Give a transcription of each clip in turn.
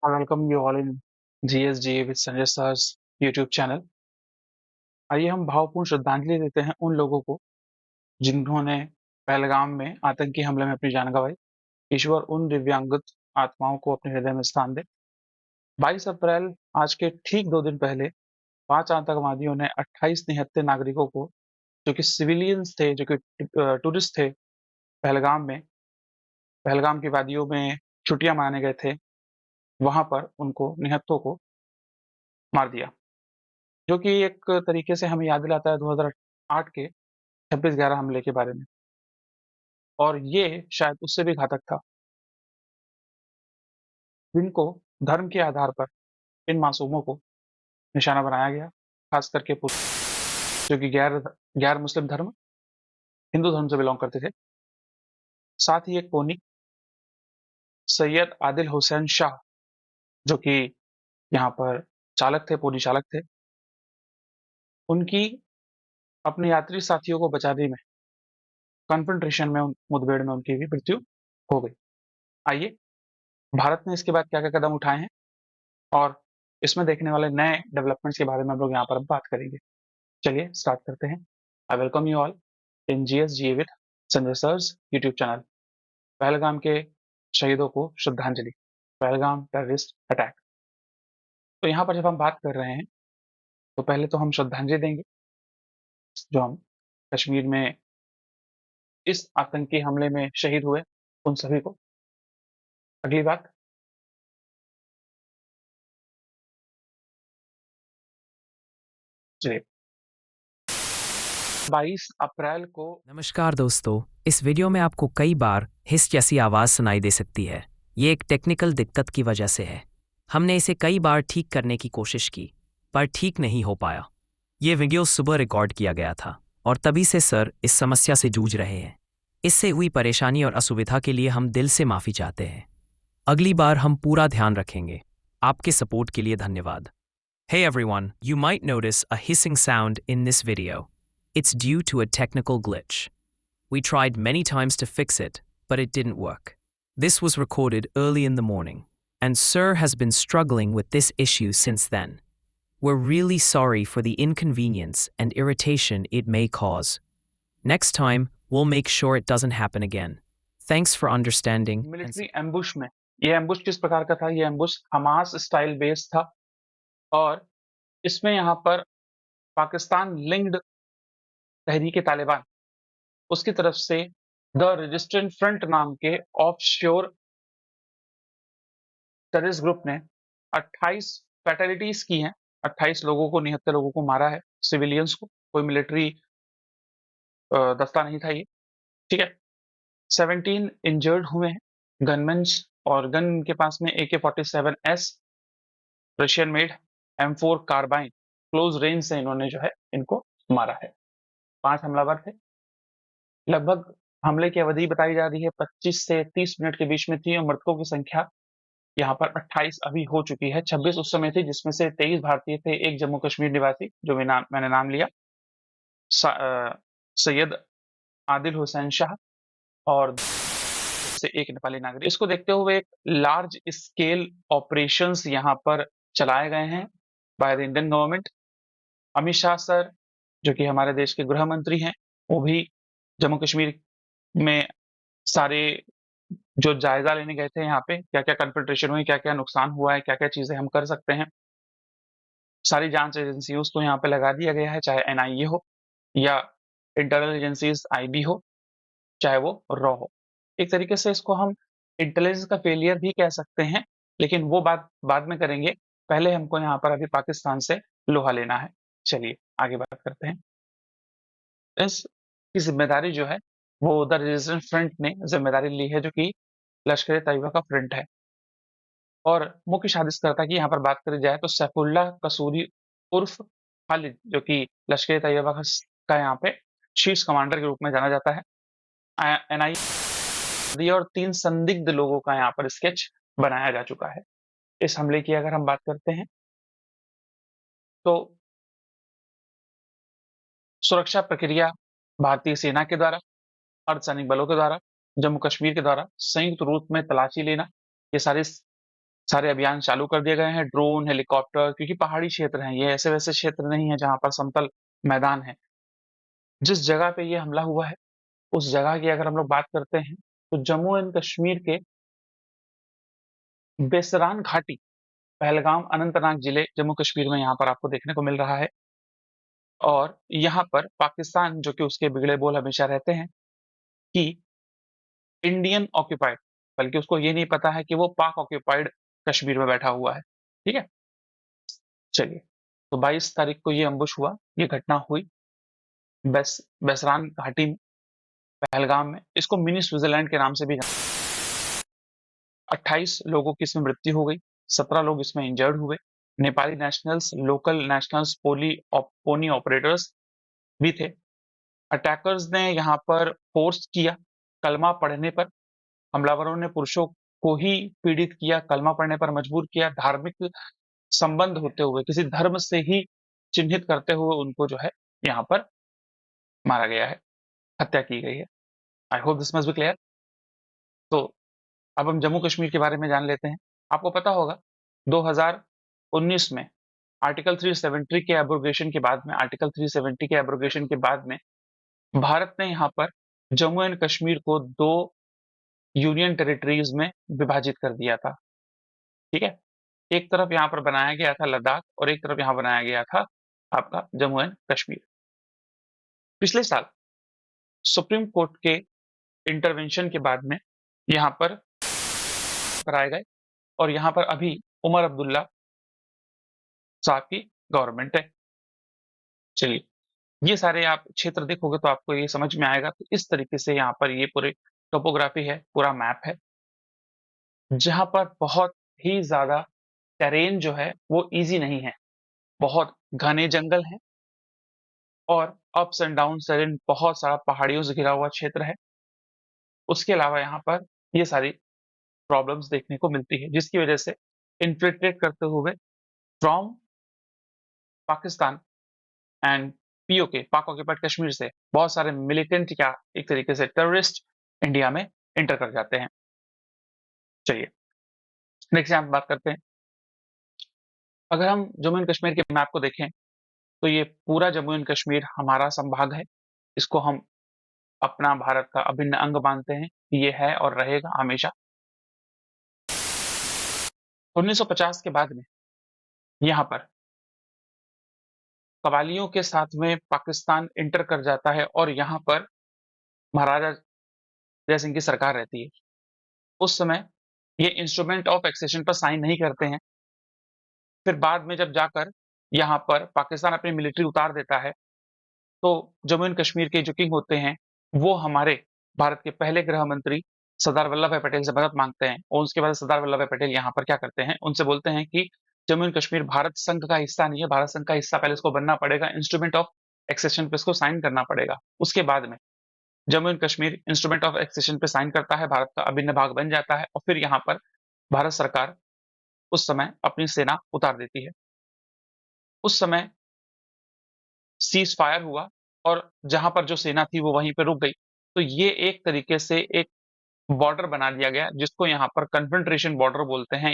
I welcome you all in GSGA with Sanjay Sir's YouTube channel। आइए हम भावपूर्ण श्रद्धांजलि देते हैं उन लोगों को जिन्होंने पहलगाम में आतंकी हमले में अपनी जान गंवाई। ईश्वर उन दिव्यांगत आत्माओं को अपने हृदय में स्थान दे। 22 अप्रैल आज के ठीक 2 दिन पहले 5 आतंकवादियों ने 28 निहत्थे नागरिकों को, जो कि सिविलियंस थे, जो कि टूरिस्ट थे, पहलगाम की वादियों में छुट्टियां मनाने गए थे, वहां पर उनको निहत्थों को मार दिया। जो कि एक तरीके से हमें याद दिलाता है 2008 के 26/11 हमले के बारे में, और ये शायद उससे भी घातक था। जिनको धर्म के आधार पर इन मासूमों को निशाना बनाया गया, खास करके जो कि गैर मुस्लिम धर्म, हिंदू धर्म से बिलोंग करते थे। साथ ही एक कोनी सैयद आदिल हुसैन शाह, जो कि यहाँ पर चालक थे, पोनी चालक थे, उनकी अपने यात्री साथियों को बचाने में कन्फ्रंटेशन में मुठभेड़ में उनकी भी मृत्यु हो गई। आइए, भारत ने इसके बाद क्या-क्या कदम उठाए हैं और इसमें देखने वाले नए डेवलपमेंट्स के बारे में हम लोग यहाँ पर अब बात करेंगे। चलिए स्टार्ट करते हैं। I welcome you all in GSGA with Sanjay sir's YouTube channel. Pahalgam के शहीदों को श्रद्धांजलि, पहलगाम टेररिस्ट अटैक। तो यहाँ पर जब हम बात कर रहे हैं तो पहले तो हम श्रद्धांजलि देंगे जो हम कश्मीर में इस आतंकी हमले में शहीद हुए उन सभी को। अगली बात, चलिए 22 अप्रैल को नमस्कार दोस्तों, इस वीडियो में आपको कई बार हिस जैसी आवाज़ सुनाई दे सकती है। ये एक टेक्निकल दिक्कत की वजह से है। हमने इसे कई बार ठीक करने की कोशिश की, पर ठीक नहीं हो पाया। ये वीडियो सुबह रिकॉर्ड किया गया था और तभी से सर इस समस्या से जूझ रहे हैं। इससे हुई परेशानी और असुविधा के लिए हम दिल से माफ़ी चाहते हैं। अगली बार हम पूरा ध्यान रखेंगे। आपके सपोर्ट के लिए धन्यवाद। Hey everyone, you might notice a hissing sound in this video. It's due to a technical glitch. We tried many times to fix it, but it didn't work. This was recorded early in the morning, and Sir has been struggling with this issue since then. We're really sorry for the inconvenience and irritation it may cause. Next time, we'll make sure it doesn't happen again. Thanks for understanding. Military ambush में, ये ambush किस प्रकार का था? ये ambush Hamas style based था और इसमें यहाँ पर पाकिस्तान लिंक्ड तहरीक तालिबान, उसकी तरफ से द रेजिस्टेंट फ्रंट नाम के ऑफशोर टेररिस्ट ग्रुप ने 28 फैटेलिटीज की हैं। 28 लोगों को, निहत्थे लोगों को मारा है, सिविलियंस को। कोई मिलिट्री दस्ता नहीं था ये, ठीक है। 17 इंजर्ड हुए हैं गनमेन्स, और गन के पास में AK-47S Russian made M4 carbine close range से इन्होंने जो है इनको मारा है। 5 हमलावर थे। लगभग हमले की अवधि बताई जा रही है 25 से 30 मिनट के बीच में थी, और मृतकों की संख्या यहाँ पर 28 अभी हो चुकी है। 26 उस समय थी, जिसमें से 23 भारतीय थे, एक जम्मू कश्मीर निवासी जो मैंने नाम लिया, सैयद आदिल हुसैन शाह, और से एक नेपाली नागरिक। इसको देखते हुए एक लार्ज स्केल ऑपरेशंस यहाँ पर चलाए गए हैं by the Indian government. Amit Shah sir, जो कि हमारे देश के गृह मंत्री हैं, वो भी जम्मू कश्मीर में सारे जो जायजा लेने गए थे, यहाँ पे क्या-क्या कन्फिल्ट्रेशन हुई, क्या-क्या नुकसान हुआ है, क्या-क्या चीजें हम कर सकते हैं। सारी जांच एजेंसियों को यहाँ पे लगा दिया गया है, चाहे एनआईए हो या इंटरनल एजेंसीज आईबी हो, चाहे वो रॉ हो। एक तरीके से इसको हम इंटेलिजेंस का फेलियर भी कह सकते हैं, लेकिन वो बात बाद में करेंगे। पहले हमको यहाँ पर अभी पाकिस्तान से लोहा लेना है। चलिए आगे बात करते हैं। इसकी ज़िम्मेदारी जो है वो द रेजिस्टेंस फ्रंट ने ज़िम्मेदारी ली है, जो कि लश्कर-ए-तैयबा का फ्रंट है। और मुख्य साजिशकर्ता की यहाँ पर बात करी जाए तो सैफुल्लाह कसूरी उर्फ खालिद, जो कि लश्कर-ए-तैयबा का यहाँ पे शीर्ष कमांडर के रूप में जाना जाता है। एनआईए और 3 संदिग्ध लोगों का यहाँ पर स्केच बनाया जा चुका है। इस हमले की अगर हम बात करते हैं तो सुरक्षा प्रक्रिया भारतीय सेना के द्वारा, अर्धसैनिक बलों के द्वारा, जम्मू कश्मीर के द्वारा संयुक्त रूप में तलाशी लेना, ये सारे सारे अभियान चालू कर दिए गए हैं, ड्रोन, हेलीकॉप्टर, क्योंकि पहाड़ी क्षेत्र हैं, ये ऐसे-वैसे क्षेत्र नहीं है जहाँ पर समतल मैदान है। जिस जगह पे ये हमला हुआ है, उस जगह की अगर हम लोग बात करते हैं, तो जम्मू एंड कश्मीर के बेसरान घाटी, पहलगाम, अनंतनाग जिले जम्मू कश्मीर में यहाँ पर आपको देखने को मिल रहा है। और यहाँ पर पाकिस्तान, जो कि उसके बिगड़े बोल हमेशा रहते हैं कि इंडियन ऑक्यूपाइड, बल्कि उसको ये नहीं पता है कि वो पाक ऑक्यूपाइड कश्मीर में बैठा हुआ है। ठीक है? चलिए, तो 22 तारीख को ये अम्बुश हुआ, ये घटना हुई बेसरान घाटी में, पहलगाम में। इसको मिनी स्विट्जरलैंड के नाम से भी 28 लोगों की इसमें मृत्यु हो गई, 17 लोग इसमें इंजर्ड हुए। Nepali nationals, local nationals, pony operators भी थे। अटैकर्स ने यहाँ पर फोर्स किया कलमा पढ़ने पर, हमलावरों ने पुरुषों को ही पीड़ित किया, कलमा पढ़ने पर मजबूर किया, धार्मिक संबंध होते हुए, किसी धर्म से ही चिन्हित करते हुए उनको जो है यहाँ पर मारा गया है, हत्या की गई है। आई hope this must be clear. तो अब हम जम्मू कश्मीर के बारे में जान लेते हैं। आपको पता होगा 2019 में आर्टिकल 370 के एब्रोगेशन के बाद में भारत ने यहाँ पर जम्मू एंड कश्मीर को 2 यूनियन टेरिटरीज में विभाजित कर दिया था। ठीक है? एक तरफ यहाँ पर बनाया गया था लद्दाख और एक तरफ यहाँ बनाया गया था आपका जम्मू एंड कश्मीर। पिछले साल सुप्रीम कोर्ट के इंटरवेंशन के बाद में यहाँ पर कराए गए और यहाँ पर अभी उमर अब्दुल्ला साहब की गवर्नमेंट है। चलिए, ये सारे आप क्षेत्र देखोगे तो आपको ये समझ में आएगा। तो इस तरीके से यहाँ पर ये पूरी टोपोग्राफी है, पूरा मैप है, जहाँ पर बहुत ही ज़्यादा टेरेन जो है वो ईज़ी नहीं है। बहुत घने जंगल हैं और अप्स एंड डाउन्स टेरेन, बहुत सारा पहाड़ियों से घिरा हुआ क्षेत्र है। उसके अलावा यहाँ पर ये सारी प्रॉब्लम्स देखने को मिलती है, जिसकी वजह से इन्फिल्ट्रेट करते हुए फ्रॉम पाकिस्तान एंड पीओके, पाक ऑक्यूपाइड कश्मीर से बहुत सारे मिलिटेंट या एक तरीके से टेररिस्ट इंडिया में एंटर कर जाते हैं। चलिए, नेक्स्ट यहाँ बात करते हैं। अगर हम जम्मू एंड कश्मीर के मैप को देखें, तो ये पूरा जम्मू एंड कश्मीर हमारा संभाग है। इसको हम अपना भारत का अभिन्न अंग मानते हैं। ये है और रहेगा हमेशा। 1950 के बाद में यहाँ पर कबालियों के साथ में पाकिस्तान इंटर कर जाता है और यहाँ पर महाराजा जय सिंह की सरकार रहती है। उस समय ये इंस्ट्रूमेंट ऑफ एक्सेशन पर साइन नहीं करते हैं। फिर बाद में जब जाकर यहाँ पर पाकिस्तान अपनी मिलिट्री उतार देता है, तो जम्मू एंड कश्मीर के जो किंग होते हैं, वो हमारे भारत के पहले गृह मंत्री सरदार वल्लभ भाई पटेल से मदद मांगते हैं और उसके बाद सरदार वल्लभ भाई पटेल यहाँ पर क्या करते हैं, उनसे बोलते हैं कि जम्मू एंड कश्मीर भारत संघ का हिस्सा नहीं है, भारत संघ का हिस्सा पहले इसको बनना पड़ेगा, इंस्ट्रूमेंट ऑफ एक्सेशन पे इसको साइन करना पड़ेगा। उसके बाद में Jammu and Kashmir instrument of accession पे साइन करता है, भारत का अभिन्न भाग बन जाता है और फिर यहाँ पर भारत सरकार उस समय अपनी सेना उतार देती है। उस समय सीज फायर हुआ और जहां पर जो सेना थी वो वहीं पे रुक गई। तो ये एक तरीके से एक बॉर्डर बना दिया गया, जिसको यहाँ पर कन्फ्रंट्रेशन बॉर्डर बोलते हैं।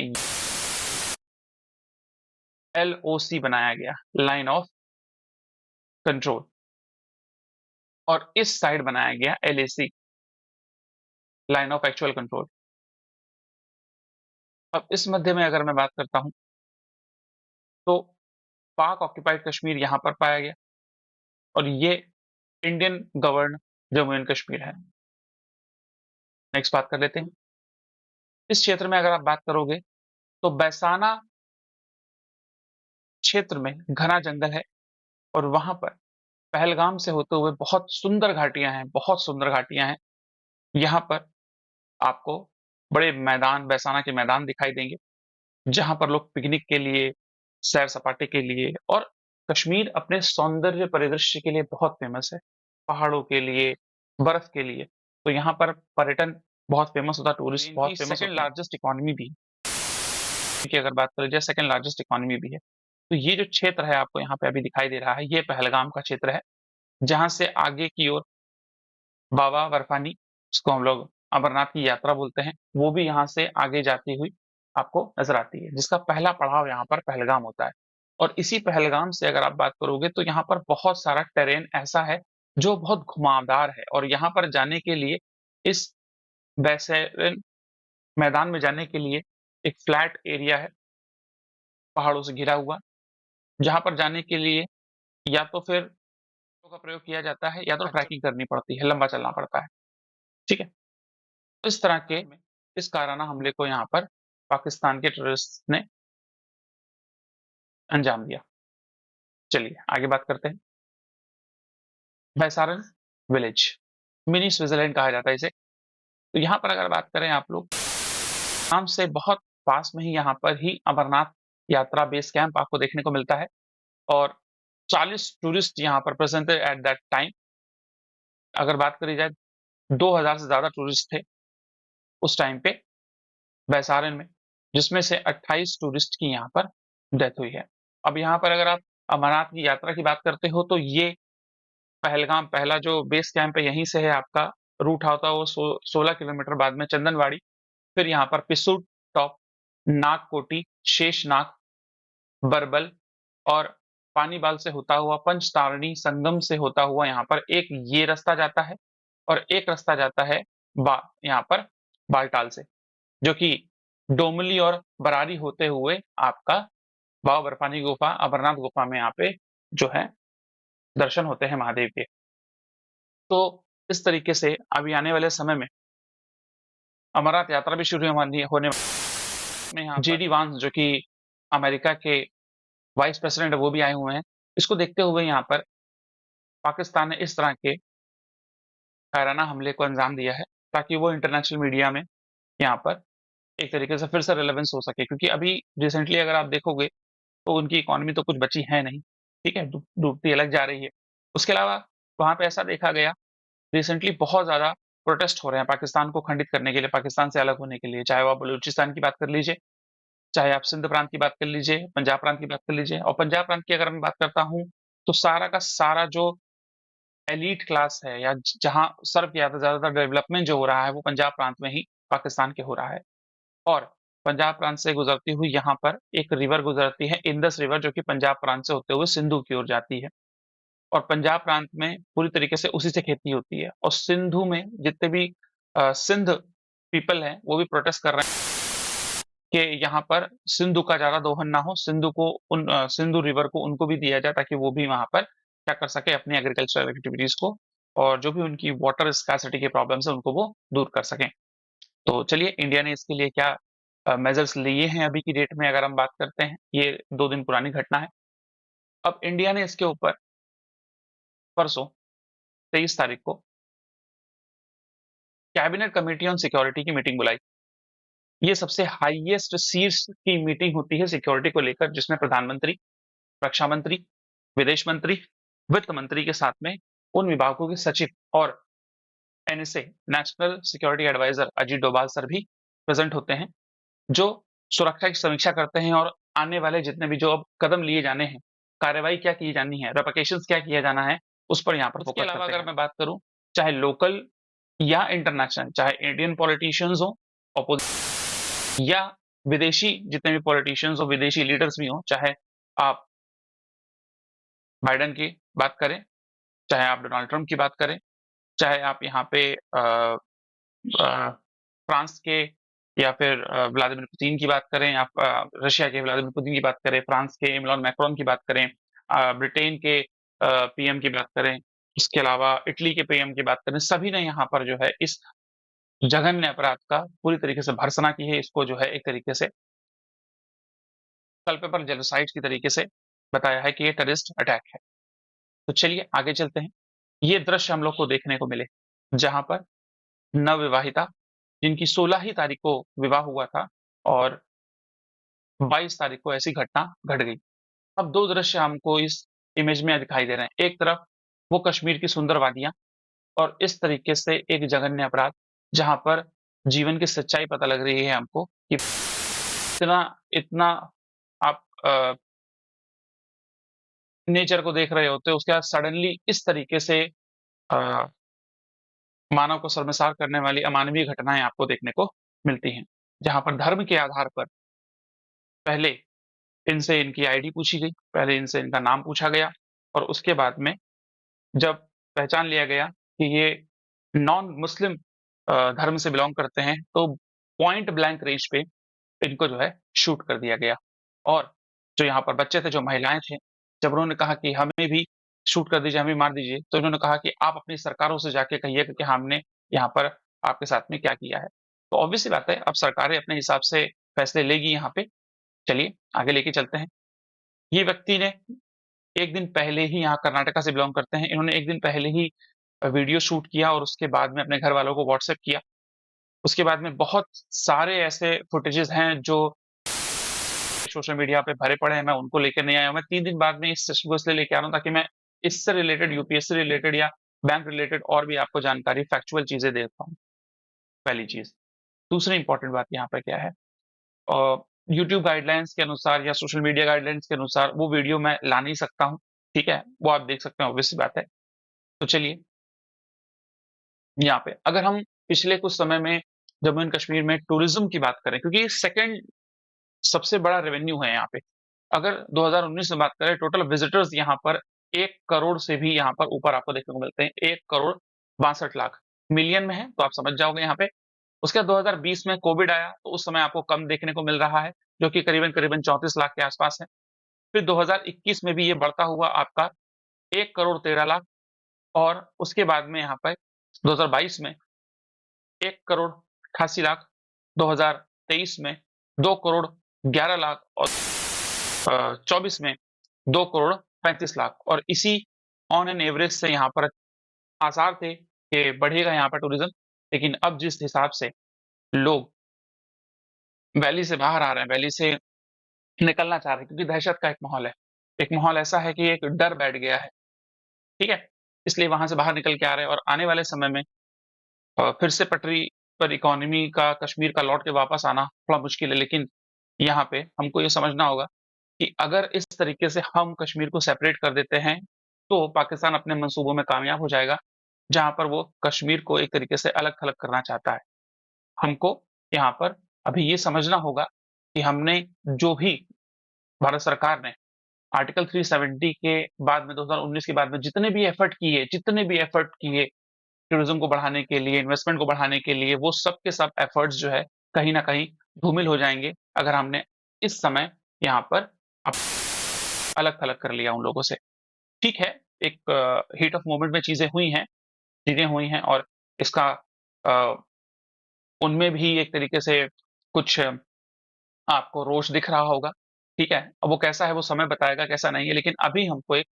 LOC बनाया गया, लाइन ऑफ कंट्रोल, और इस साइड बनाया गया LAC, line of actual control. अब इस मध्य में अगर मैं बात करता हूं, तो पाक ऑक्यूपाइड कश्मीर यहां पर पाया गया और ये Indian govern Jammu and Kashmir है। नेक्स्ट बात कर लेते हैं। इस क्षेत्र में अगर आप बात करोगे, तो बैसाना क्षेत्र में घना जंगल है और वहां पर पहलगाम से होते हुए बहुत सुंदर घाटियां हैं, बहुत सुंदर घाटियां हैं। यहाँ पर आपको बड़े मैदान, बैसाना के मैदान दिखाई देंगे, जहां पर लोग पिकनिक के लिए, सैर सपाटे के लिए, और कश्मीर अपने सौंदर्य परिदृश्य के लिए बहुत फेमस है, पहाड़ों के लिए, बर्फ के लिए। तो यहाँ पर पर्यटन बहुत फेमस होता है, टूरिस्ट बहुत फेमस। सेकंड लार्जेस्ट इकोनॉमी भी, की अगर बात करें जाए, सेकंड लार्जेस्ट इकोनॉमी भी है। तो ये जो क्षेत्र है आपको यहाँ पे अभी दिखाई दे रहा है, ये पहलगाम का क्षेत्र है, जहां से आगे की ओर बाबा बर्फानी, जिसको हम लोग अमरनाथ की यात्रा बोलते हैं, वो भी यहाँ से आगे जाती हुई आपको नजर आती है, जिसका पहला पड़ाव यहाँ पर पहलगाम होता है। और इसी पहलगाम से अगर आप बात करोगे तो यहाँ पर बहुत सारा टेरेन ऐसा है जो बहुत घुमावदार है, और यहाँ पर जाने के लिए, इस बैसेरन मैदान में जाने के लिए, एक फ्लैट एरिया है, पहाड़ों से घिरा हुआ, जहाँ पर जाने के लिए या तो फिर का प्रयोग किया जाता है या तो ट्रैकिंग करनी पड़ती है, लंबा चलना पड़ता है। ठीक है? तो इस तरह के इस काराना हमले को यहाँ पर पाकिस्तान के टेररिस्ट ने अंजाम दिया। चलिए आगे बात करते हैं। बैसारन विलेज, मिनी स्विट्जरलैंड कहा जाता है इसे। तो यहाँ पर अगर बात करें आप लोग, नाम से बहुत पास में ही यहाँ पर ही अमरनाथ यात्रा बेस कैंप आपको देखने को मिलता है, और 40 टूरिस्ट यहाँ पर प्रेजेंट थे एट दैट टाइम। अगर बात करी जाए, 2000 से ज्यादा टूरिस्ट थे उस टाइम पे बैसारन में, जिसमें से 28 टूरिस्ट की यहाँ पर डेथ हुई है। अब यहाँ पर अगर आप अमरनाथ की यात्रा की बात करते हो तो ये पहलगाम, पहला जो बेस कैंप है यहीं से है, आपका रूट होता है वो 16 किलोमीटर बाद में चंदनवाड़ी, फिर यहाँ पर पिसूट टॉप, नागकोटी, शेषनाग, बरबल, और पानीबाल से होता हुआ पंचतारणी संगम से होता हुआ यहाँ पर एक ये रास्ता जाता है, और एक रास्ता जाता है यहाँ पर बालटाल से, जो कि डोमली और बरारी होते हुए आपका बाबा बर्फानी गुफा, अमरनाथ गुफा में यहाँ पे जो है दर्शन होते हैं महादेव के। तो इस तरीके से अभी आने वाले समय में अमरनाथ यात्रा भी शुरू होने में यहाँ जेडी वांस, जो कि अमेरिका के वाइस प्रेसिडेंट है, वो भी आए हुए हैं। इसको देखते हुए यहाँ पर पाकिस्तान ने इस तरह के कायराना हमले को अंजाम दिया है, ताकि वो इंटरनेशनल मीडिया में यहाँ पर एक तरीके से फिर से रेलेवेंस हो सके, क्योंकि अभी रिसेंटली अगर आप देखोगे तो उनकी इकोनॉमी तो कुछ बची है नहीं, ठीक है, डूबती अलग जा रही है। उसके अलावा वहाँ पे ऐसा देखा गया, रिसेंटली बहुत ज़्यादा प्रोटेस्ट हो रहे हैं पाकिस्तान को खंडित करने के लिए, पाकिस्तान से अलग होने के लिए, चाहे वो आप बलूचिस्तान की बात कर लीजिए, चाहे आप सिंध प्रांत की बात कर लीजिए, पंजाब प्रांत की बात कर लीजिए। और पंजाब प्रांत की अगर मैं बात करता हूँ, तो सारा का सारा जो एलीट क्लास है, या जहाँ सर्व किया जाता है, ज़्यादातर डेवलपमेंट जो हो रहा है वो पंजाब प्रांत में ही पाकिस्तान के हो रहा है। और पंजाब प्रांत से गुजरती हुई यहाँ पर एक रिवर गुजरती है, इंदस रिवर, जो कि पंजाब प्रांत से होते हुए सिंधु की ओर जाती है। और पंजाब प्रांत में पूरी तरीके से उसी से खेती होती है। और सिंधु में जितने भी सिंध पीपल हैं, वो भी प्रोटेस्ट कर रहे हैं कि यहाँ पर सिंधु का ज़्यादा दोहन ना हो, सिंधु को सिंधु रिवर को उनको भी दिया जाए, ताकि वो भी वहाँ पर क्या कर सके, अपनी एग्रीकल्चरल एक्टिविटीज़ को, और जो भी उनकी वाटर स्कार्सिटी के प्रॉब्लम्स है उनको वो दूर कर सकें। तो चलिए, इंडिया ने इसके लिए क्या मेजर्स लिए हैं अभी की डेट में अगर हम बात करते हैं, ये 2 दिन पुरानी घटना है। अब इंडिया ने इसके ऊपर परसों 23 तारीख को कैबिनेट कमेटी ऑन सिक्योरिटी की मीटिंग बुलाई। ये सबसे हाईएस्ट शीर्ष की मीटिंग होती है सिक्योरिटी को लेकर, जिसमें प्रधानमंत्री, रक्षा मंत्री, विदेश मंत्री, वित्त मंत्री के साथ में उन विभागों के सचिव और NSA, national security adviser Ajit Doval sir भी प्रेजेंट होते हैं, जो सुरक्षा की समीक्षा करते हैं, और आने वाले जितने भी जो अब कदम लिए जाने हैं, कार्रवाई क्या की जानी है, रेप्लिकेशंस क्या किया जाना है, उस पर यहाँ पर फोकस करते हैं। इसके अलावा अगर मैं बात करूं, चाहे लोकल या इंटरनेशनल, चाहे इंडियन पॉलिटिशियंस हो, या विदेशी जितने भी पॉलिटिशियंस हो, विदेशी लीडर्स भी हों, चाहे आप बाइडेन की बात करें, चाहे आप डोनाल्ड ट्रंप की बात करें, चाहे आप यहाँ पे फ्रांस के या फिर व्लादिमीर पुतिन की बात करें, आप रशिया के व्लादिमीर पुतिन की बात करें, फ्रांस के इमैनुअल मैक्रोन की बात करें, ब्रिटेन के पीएम की बात करें, इसके अलावा इटली के पीएम की बात करें, सभी ने यहाँ पर जो है इस जघन्य अपराध का पूरी तरीके से भर्त्सना की है। इसको जो है एक तरीके से पेपर जेनोसाइड की तरीके से बताया है कि ये टेररिस्ट अटैक है। तो चलिए आगे चलते हैं। ये दृश्य हम लोग को देखने को मिले, जहां पर नवविवाहिता, जिनकी 16 ही तारीख को विवाह हुआ था, और 22 तारीख को ऐसी घटना घट गई। अब 2 दृश्य हमको इस इमेज में दिखाई दे रहे हैं। एक तरफ वो कश्मीर की सुंदर वादियां, और इस तरीके से एक जघन्य अपराध, जहां पर जीवन की सच्चाई पता लग रही है हमको कि इतना इतना आप नेचर को देख रहे होते हो, उसके बाद सडनली इस तरीके से अ, मानव को शर्मसार करने वाली अमानवीय घटनाएं आपको देखने को मिलती हैं, जहां पर धर्म के आधार पर पहले इनसे इनकी आईडी पूछी गई, पहले इनसे इनका नाम पूछा गया और उसके बाद में जब पहचान लिया गया कि ये नॉन मुस्लिम धर्म से बिलॉन्ग करते हैं, तो पॉइंट ब्लैंक रेंज पे इनको जो है शूट कर दिया गया। और जो यहाँ पर बच्चे थे, जो महिलाएँ थे, जब उन्होंने कहा कि हमें भी शूट कर दीजिए, हमें मार दीजिए, तो इन्होंने कहा कि आप अपनी सरकारों से जाके कहिएगा कि हमने यहाँ पर आपके साथ में क्या किया है। तो ऑब्वियस सी बात है, अब सरकारें अपने हिसाब से फैसले लेगी यहाँ पे। चलिए आगे लेके चलते हैं। ये व्यक्ति ने 1 दिन पहले ही, यहाँ कर्नाटका से बिलॉन्ग करते हैं, इन्होंने 1 दिन पहले ही वीडियो शूट किया और उसके बाद में अपने घर वालों को व्हाट्सएप किया। उसके बाद में बहुत सारे ऐसे फुटेजेस हैं जो सोशल मीडिया पे भरे पड़े हैं, मैं उनको लेके नहीं आया हूँ। मैं 3 दिन बाद में इस सेशन को इसलिए लेके आ रहा हूँ ताकि मैं इससे रिलेटेड, यूपीएससी रिलेटेड या बैंक रिलेटेड और भी आपको जानकारी, फैक्चुअल चीज़ें दे पाऊँ, पहली चीज़। दूसरी इम्पोर्टेंट बात यहाँ पे क्या है, यूट्यूब गाइडलाइंस के अनुसार या सोशल मीडिया गाइडलाइंस के अनुसार वो वीडियो मैं ला नहीं सकता हूँ, ठीक है? वो आप देख सकते हैं, ऑब्वियस सी बात है। तो चलिए, यहाँ पे अगर हम पिछले कुछ समय में जम्मू एंड कश्मीर में टूरिज़्म की बात करें, क्योंकि ये सेकंड सबसे बड़ा रेवेन्यू है यहाँ पे। अगर 2019 में बात करें, टोटल विज़िटर्स यहाँ पर 1 करोड़ से भी यहाँ पर ऊपर आपको देखने को मिलते हैं, 1 करोड़ 62 लाख। मिलियन में है, तो आप समझ जाओगे यहाँ पे। उसके बाद 2020 में कोविड आया, तो उस समय आपको कम देखने को मिल रहा है, जो कि करीबन-करीबन 34 लाख के आसपास है। फिर 2021 में भी ये बढ़ता हुआ आपका 1 करोड़ 13 लाख, और उसके बाद में यहाँ पे 2022 में 1 करोड़ 88 लाख, 2023 में 2 करोड़ 11 लाख और 24 में 2 करोड़ 35 लाख, और इसी ऑन एन एवरेज से यहाँ पर आसार थे कि बढ़ेगा यहाँ पर टूरिज़्म। लेकिन अब जिस हिसाब से लोग वैली से बाहर आ रहे हैं, वैली से निकलना चाह रहे हैं, क्योंकि दहशत का एक माहौल है। एक माहौल ऐसा है कि एक डर बैठ गया है, ठीक है? इसलिए वहाँ से बाहर निकल के आ रहे हैं और आने वाले समय में फिर से पटरी पर इकोनॉमी का, कश्मीर का लौट के वापस आना थोड़ा मुश्किल है। लेकिन यहाँ पे हमको ये समझना होगा कि अगर इस तरीके से हम कश्मीर को सेपरेट कर देते हैं, तो पाकिस्तान अपने मंसूबों में कामयाब हो जाएगा, जहाँ पर वो कश्मीर को एक तरीके से अलग-थलग करना चाहता है। हमको यहाँ पर अभी ये समझना होगा कि हमने जो भी, भारत सरकार ने आर्टिकल 370 के बाद में, 2019 के बाद में जितने भी एफर्ट किए टूरिज़्म को बढ़ाने के लिए, इन्वेस्टमेंट को बढ़ाने के लिए, वो सब के सब एफर्ट्स जो है कहीं न कहीं धूमिल हो जाएँगे, अगर हमने इस समय यहाँ पर अप अलग-थलग कर लिया उन लोगों से। ठीक है, एक हीट ऑफ मोमेंट में चीज़ें हुई हैं और इसका अ, उनमें भी एक तरीके से कुछ आपको रोष दिख रहा होगा, ठीक है? अब वो कैसा है, वो समय बताएगा, कैसा नहीं है, लेकिन अभी हमको एक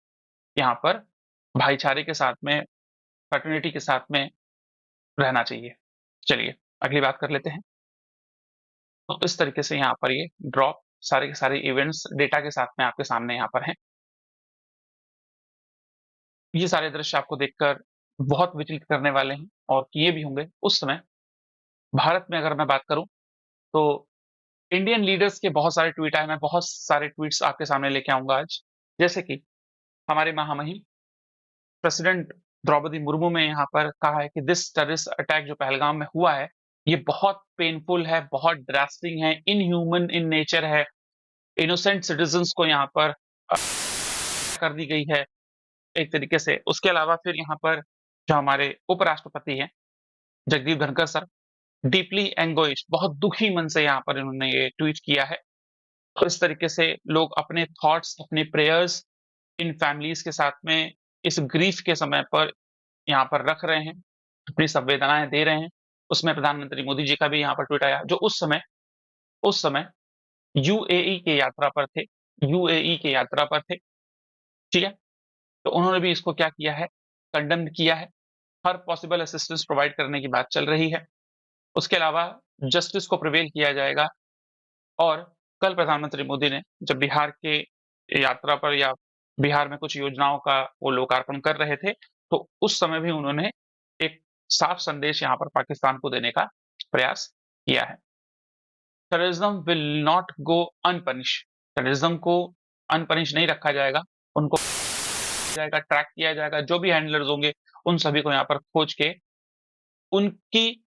यहाँ पर भाईचारे के साथ में, फ्रेटर्निटी के साथ में रहना चाहिए। चलिए, अगली बात कर लेते हैं। तो इस तरीके से यहाँ पर ये ड्रॉप सारे के सारे इवेंट्स डेटा के साथ में आपके सामने यहाँ पर हैं। ये सारे दृश्य आपको देखकर बहुत विचलित करने वाले हैं और किए भी होंगे। उस समय भारत में अगर मैं बात करूँ, तो इंडियन लीडर्स के बहुत सारे ट्वीट आए, मैं बहुत सारे ट्वीट्स आपके सामने लेके आऊँगा आज। जैसे कि हमारे महामहिम प्रेसिडेंट द्रौपदी मुर्मू ने यहाँ पर कहा है कि दिस टेररिस्ट अटैक जो पहलगाम में हुआ है, ये बहुत पेनफुल है, बहुत ड्रास्टिक है, इनह्यूमन इन नेचर है। इनोसेंट सिटिज़न्स को यहाँ पर कर दी गई है एक तरीके से। उसके अलावा फिर यहाँ पर जो हमारे उपराष्ट्रपति हैं, जगदीप धनखड़ सर, डीपली एंगोइश्ड, बहुत दुखी मन से यहाँ पर इन्होंने ये ट्वीट किया है। तो इस तरीके से लोग अपने थॉट्स, अपने प्रेयर्स इन फैमिलीज़ के साथ में इस ग्रीफ के समय पर यहाँ पर रख रहे हैं, अपनी संवेदनाएँ दे रहे हैं। उसमें प्रधानमंत्री मोदी जी का भी यहाँ पर ट्वीट आया, जो उस समय यूएई की यात्रा पर थे, ठीक है? तो उन्होंने भी इसको क्या किया है, कंडेम्न किया है। हर पॉसिबल असिस्टेंस प्रोवाइड करने की बात चल रही है। उसके अलावा जस्टिस को प्रिवेल किया जाएगा। और कल प्रधानमंत्री मोदी ने जब बिहार के यात्रा पर, या बिहार में कुछ योजनाओं का वो लोकार्पण कर रहे थे, तो उस समय भी उन्होंने एक साफ संदेश यहाँ पर पाकिस्तान को देने का प्रयास किया है। Terrorism will not go unpunish, terrorism को अनपनिश नहीं रखा जाएगा, उनको ट्रैक किया जाएगा, जो भी हैंडलर्स होंगे उन सभी को यहाँ पर खोज के उनकी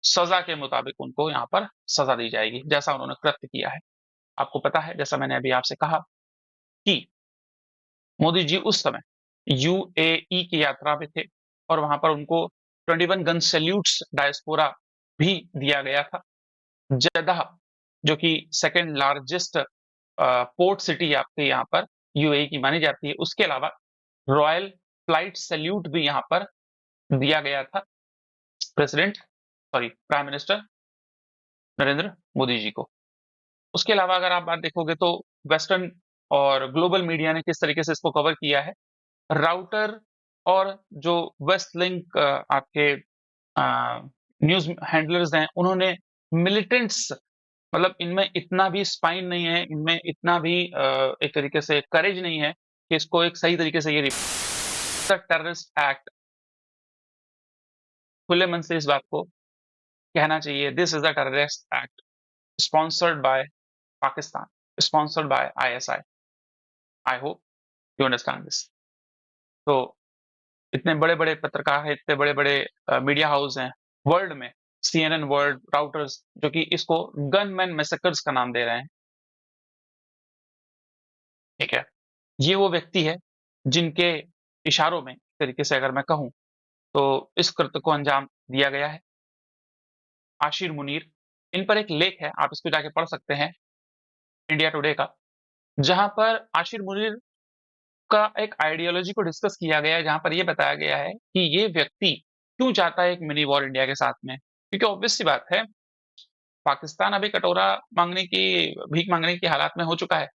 सजा के मुताबिक उनको यहाँ पर सजा दी जाएगी, जैसा उन्होंने कृत्य किया है। आपको पता है, जैसा मैंने अभी आपसे कहा, कि मोदी जी उस समय यूएई की यात्रा पे थे और वहां पर उनको 21 गन सैल्यूट्स डायस्पोरा भी दिया गया था। जद्दा, जो कि सेकंड लार्जेस्ट पोर्ट सिटी आपके यहाँ पर यूएई की मानी जाती है, उसके अलावा रॉयल फ्लाइट सैल्यूट भी यहाँ पर दिया गया था प्राइम मिनिस्टर नरेंद्र मोदी जी को। उसके अलावा अगर आप बात देखोगे तो वेस्टर्न और ग्लोबल मीडिया ने किस तरीके से इसको कवर किया है। राउटर और जो वेस्ट लिंक आपके न्यूज हैंडलर्स हैं, उन्होंने मिलिटेंट्स, मतलब इनमें इतना भी स्पाइन नहीं है, इनमें इतना भी एक तरीके से करेज नहीं है कि इसको एक सही तरीके से ये टेररिस्ट एक्ट खुले मन से इस बात को कहना चाहिए, this is a terrorist act sponsored by Pakistan, sponsored by ISI. I hope you understand this. तो इतने बड़े-बड़े पत्रकार हैं, इतने बड़े-बड़े मीडिया हाउस हैं वर्ल्ड में, सीएनएन वर्ल्ड, राउटर्स, जो कि इसको गनमैन मैसेकर्स का नाम दे रहे हैं। ठीक है, ये वो व्यक्ति है जिनके इशारों में, एक तरीके से अगर मैं कहूं, तो इस कृत्य को अंजाम दिया गया है। आशिर मुनीर, इन पर एक लेख है, आप इसको जाके पढ़ सकते हैं, इंडिया टुडे का, जहां पर आशिर मुनीर का एक आइडियोलॉजी को डिस्कस किया गया है, जहां पर ये बताया गया है कि ये व्यक्ति क्यों चाहता है एक मिनी वॉर इंडिया के साथ में। क्योंकि ऑब्वियस सी बात है, पाकिस्तान अभी कटोरा मांगने की, भीख मांगने की हालात में हो चुका है,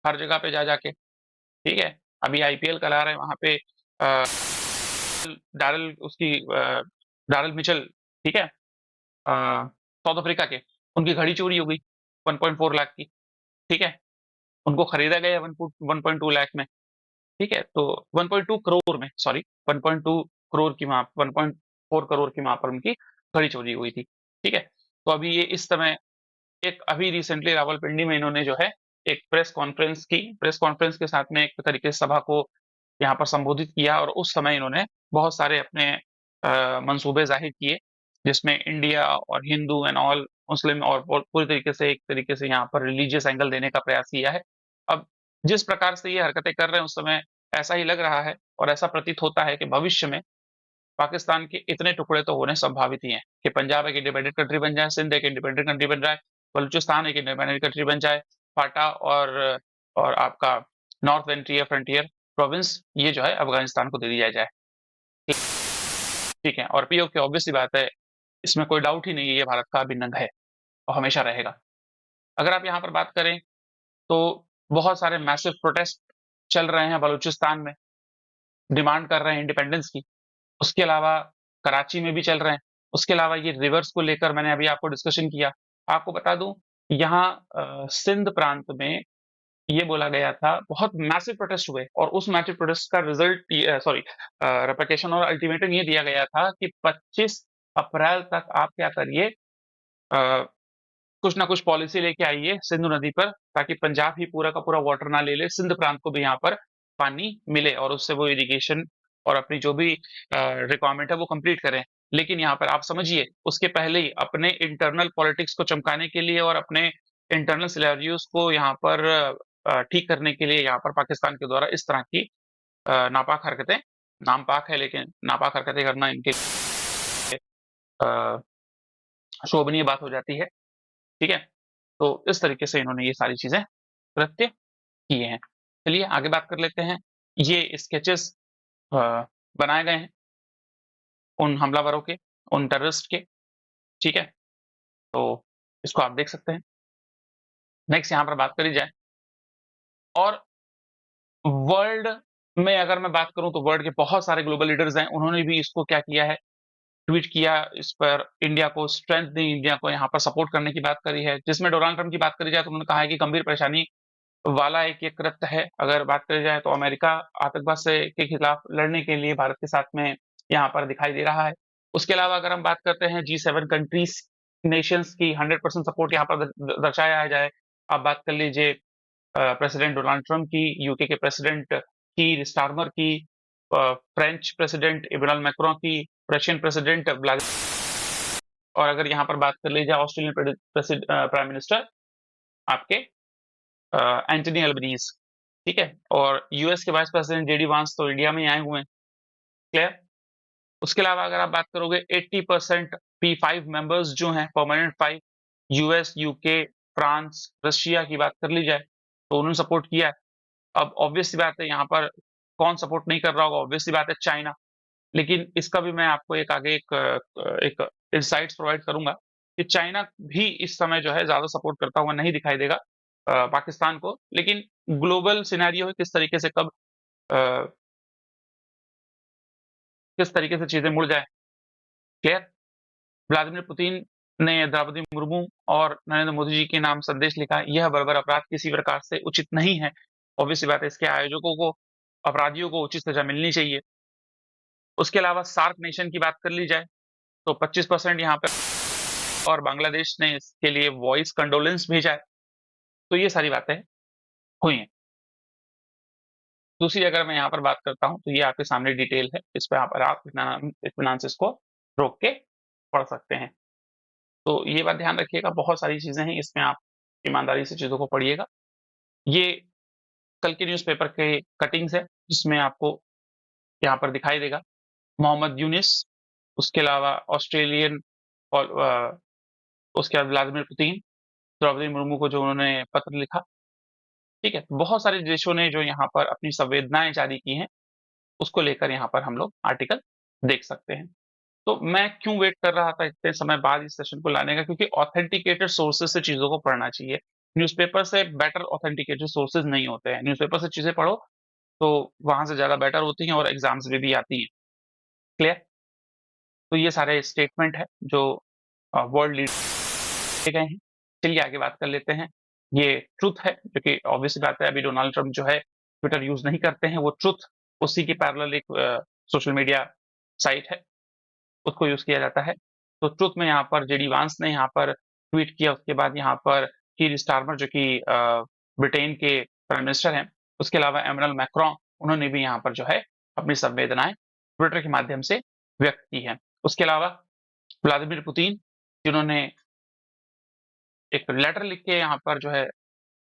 हर जगह पे जा जाके। ठीक है, अभी आईपीएल करा रहे हैं वहां पे, डारल उसकी डारल मिचेल, ठीक है, साउथ अफ्रीका के, उनकी घड़ी चोरी हो गई 1.4 लाख की। ठीक है, उनको खरीदा गया 1.2 लाख में। ठीक है, तो 1.2 करोड़ में, सॉरी, 1.2 करोड़ की वहाँ 1.4 करोड़ की वहाँ पर उनकी घड़ी चोरी हुई थी। ठीक है, तो अभी ये इस समय एक अभी रिसेंटली रावलपिंडी में इन्होंने जो है एक प्रेस कॉन्फ्रेंस की, प्रेस कॉन्फ्रेंस के साथ में एक तरीके से सभा को यहाँ पर संबोधित किया और उस समय इन्होंने बहुत सारे अपने मंसूबे जाहिर किए, जिसमें इंडिया और हिंदू एंड ऑल मुस्लिम और पूरी तरीके से एक तरीके से यहाँ पर रिलीजियस एंगल देने का प्रयास किया है। अब जिस प्रकार से ये हरकतें कर रहे हैं, उस समय ऐसा ही लग रहा है और ऐसा प्रतीत होता है कि भविष्य में पाकिस्तान के इतने टुकड़े तो होने संभावित ही हैं कि पंजाब एक इंडिपेंडेंट कंट्री बन जाए, सिंध एक इंडिपेंडेंट कंट्री बन जाए, बलूचिस्तान एक इंडिपेंडेंट कंट्री बन जाए, फाटा और आपका नॉर्थ वेंट्रियर फ्रंटियर प्रोविंस, ये जो है अफगानिस्तान को दे दिया जाए। ठीक है, और पीओके ऑब्वियस सी बात है, इसमें कोई डाउट ही नहीं है, ये भारत का अभिन्न अंग है और हमेशा रहेगा। अगर आप यहाँ पर बात करें तो बहुत सारे मैसिव प्रोटेस्ट चल रहे हैं बलूचिस्तान में, डिमांड कर रहे हैं इंडिपेंडेंस की। उसके अलावा कराची में भी चल रहे हैं। उसके अलावा ये रिवर्स को लेकर मैंने अभी आपको डिस्कशन किया। आपको बता दूं, यहाँ सिंध प्रांत में ये बोला गया था, बहुत मैसिव प्रोटेस्ट हुए और उस मैसिव प्रोटेस्ट का रिजल्ट, सॉरी, रेप्लिकेशन और अल्टीमेटम ये दिया गया था कि 25 अप्रैल तक आप क्या करिए, कुछ ना कुछ पॉलिसी लेके आइए सिंधु नदी पर, ताकि पंजाब ही पूरा का पूरा वाटर ना ले ले, सिंध प्रांत को भी यहाँ पर पानी मिले और उससे वो इरिगेशन और अपनी जो भी रिक्वायरमेंट है वो कंप्लीट करें। लेकिन यहाँ पर आप समझिए, उसके पहले ही अपने इंटरनल पॉलिटिक्स को चमकाने के लिए और अपने इंटरनल सिनेरियोस को यहाँ पर ठीक करने के लिए यहाँ पर पाकिस्तान के द्वारा इस तरह की नापाक हरकतें, नाम पाक है लेकिन नापाक हरकतें करना इनके शोभनीय बात हो जाती है। ठीक है, तो इस तरीके से इन्होंने ये सारी चीजें कृत्य किए हैं। चलिए आगे बात कर लेते हैं। ये स्केचेस बनाए गए हैं उन हमलावरों के, उन टेररिस्ट के। ठीक है, तो इसको आप देख सकते हैं। नेक्स्ट यहाँ पर बात करी जाए, और वर्ल्ड में अगर मैं बात करूं तो वर्ल्ड के बहुत सारे ग्लोबल लीडर्स हैं, उन्होंने भी इसको क्या किया है, ट्वीट किया, इस पर इंडिया को स्ट्रेंथ दी, इंडिया को यहाँ पर सपोर्ट करने की बात करी है। जिसमें डोनाल्ड ट्रंप की बात करी जाए तो उन्होंने कहा है कि गंभीर परेशानी वाला एक ये कृत्य है। अगर बात करी जाए तो अमेरिका आतंकवाद से के खिलाफ लड़ने के लिए भारत के साथ में यहाँ पर दिखाई दे रहा है। उसके अलावा अगर हम बात करते हैं G7 कंट्रीज नेशंस की 100% सपोर्ट यहाँ पर दर्शाया जाए। आप बात कर लीजिए प्रेसिडेंट डोनाल्ड ट्रंप की, यूके के प्रेसिडेंट की स्टारमर की, फ्रेंच प्रेसिडेंट इमैनुअल मैक्रों की, रशियन प्रेसिडेंट और अगर यहाँ पर बात कर ली जाए ऑस्ट्रेलियन प्राइम मिनिस्टर आपके एंटनी अल्बनीज, ठीक है, और यूएस के वाइस प्रेसिडेंट जेडी वांस तो इंडिया में ही आए हुए हैं। क्लियर? उसके अलावा अगर आप बात करोगे 80% P5 मेंबर्स जो हैं permanent 5, US, UK, France, Russia की बात कर ली जाए तो उन्होंने सपोर्ट किया है। अब ऑब्वियस सी बात है यहाँ पर कौन सपोर्ट नहीं कर रहा होगा, ऑब्वियस सी बात है चाइना। लेकिन इसका भी मैं आपको एक आगे एक इनसाइट्स प्रोवाइड करूंगा कि चाइना भी इस समय जो है ज्यादा सपोर्ट करता हुआ नहीं दिखाई देगा पाकिस्तान को। लेकिन ग्लोबल सिनेरियो है किस तरीके से कब अ, किस तरीके से चीजें मुड़ जाए। क्लियर? व्लादिमीर पुतिन ने द्रौपदी मुर्मू और नरेंद्र मोदी जी के नाम संदेश लिखा। यह बर्बर अपराध किसी प्रकार से उचित नहीं है। ऑब्वियस सी बात है इसके आयोजकों को, अपराधियों को उचित सजा मिलनी चाहिए। उसके अलावा सार्क नेशन की बात कर ली जाए तो 25% यहाँ पे और बांग्लादेश ने इसके लिए वॉइस कंडोलेंस भेजा है। तो ये सारी बातें हुई हैं। दूसरी अगर मैं यहाँ पर बात करता हूँ तो ये आपके सामने डिटेल है, इस पे आप इत्मीनान से इसको रोक के पढ़ सकते हैं। तो ये बात ध्यान रखिएगा, बहुत सारी चीजें हैं इसमें, आप ईमानदारी से चीजों को पढ़िएगा। ये कल के न्यूज़पेपर के कटिंग्स है जिसमें आपको यहाँ पर दिखाई देगा मोहम्मद यूनिस, उसके अलावा ऑस्ट्रेलियन और उसके बाद व्लादिमीर पुतिन, द्रौपदी मुर्मू को जो उन्होंने पत्र लिखा। ठीक है, बहुत सारे देशों ने जो यहाँ पर अपनी संवेदनाएं जारी की हैं उसको लेकर यहाँ पर हम लोग आर्टिकल देख सकते हैं। तो मैं क्यों वेट कर रहा था इतने समय बाद इस सेशन को लाने का, क्योंकि ऑथेंटिकेटेड सोर्सेज से चीजों को पढ़ना चाहिए। न्यूज़पेपर से बेटर ऑथेंटिकेटेड सोर्सेज नहीं होते हैं। न्यूज़पेपर से चीजें पढ़ो तो वहां से ज्यादा बेटर होती हैं और एग्जाम्स में भी आती हैं। क्लियर? तो ये सारे स्टेटमेंट है जो वर्ल्ड लीडर गए हैं। चलिए आगे बात कर लेते हैं। ये ट्रुथ है, जो कि ऑब्वियस बात है, अभी डोनाल्ड ट्रंप जो है ट्विटर यूज नहीं करते हैं, वो ट्रुथ उसी की पैरेलल एक सोशल मीडिया साइट है, उसको यूज किया जाता है। तो ट्रुथ में यहाँ पर जेडी वांस ने यहाँ पर ट्वीट किया। उसके बाद यहाँ पर कीर स्टारमर जो कि ब्रिटेन के प्राइम मिनिस्टर हैं, उसके अलावा एमरल मैक्रोन, उन्होंने भी यहाँ पर जो है अपनी संवेदनाएं ट्विटर के माध्यम से व्यक्त की है। उसके अलावा व्लादिमीर पुतिन जिन्होंने एक लेटर लिख के यहाँ पर जो है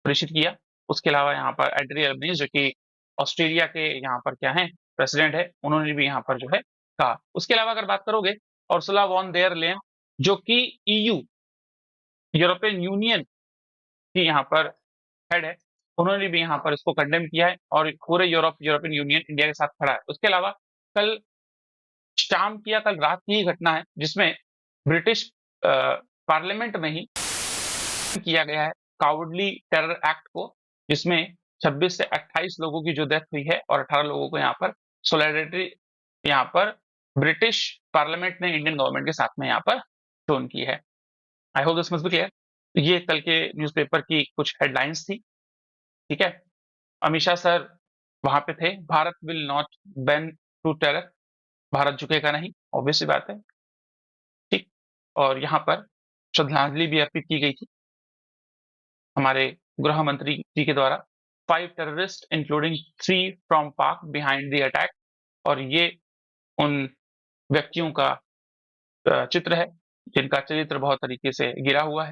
प्रेषित किया। उसके अलावा यहाँ पर एंटनी अल्बनीज जो कि ऑस्ट्रेलिया के यहाँ पर क्या है प्रेसिडेंट है, उन्होंने भी यहाँ पर जो है कहा। उसके अलावा अगर बात करोगे उर्सुला वॉन देर लेयन जो कि ईयू यूरोपियन यूनियन की यहाँ पर हेड है, उन्होंने भी यहाँ पर इसको कंडेम किया है और पूरे यूरोपियन यूनियन इंडिया के साथ खड़ा है। उसके अलावा कल शाम की या कल रात की ही घटना है जिसमें ब्रिटिश पार्लियामेंट में ही किया गया है काउडली टेरर एक्ट को, जिसमें 26 से 28 लोगों की जो डेथ हुई है और 18 लोगों को यहाँ पर सोलिडेरिटी यहाँ पर ब्रिटिश पार्लियामेंट ने इंडियन गवर्नमेंट के साथ में यहाँ पर शोन की है। आई hope this must be clear. ये कल के न्यूज़पेपर की कुछ हेडलाइंस थी। ठीक है, अमित शाह सर वहां पे थे। Bharat will not bend to terror, Bharat झुकेगा नहीं, ऑब्वियस सी बात है। ठीक, और यहाँ पर श्रद्धांजलि भी अर्पित की गई थी हमारे गृह मंत्री जी के द्वारा। 5 टेररिस्ट इंक्लूडिंग 3 फ्रॉम पाक बिहाइंड द अटैक, और ये उन व्यक्तियों का चित्र है जिनका चरित्र बहुत तरीके से गिरा हुआ है।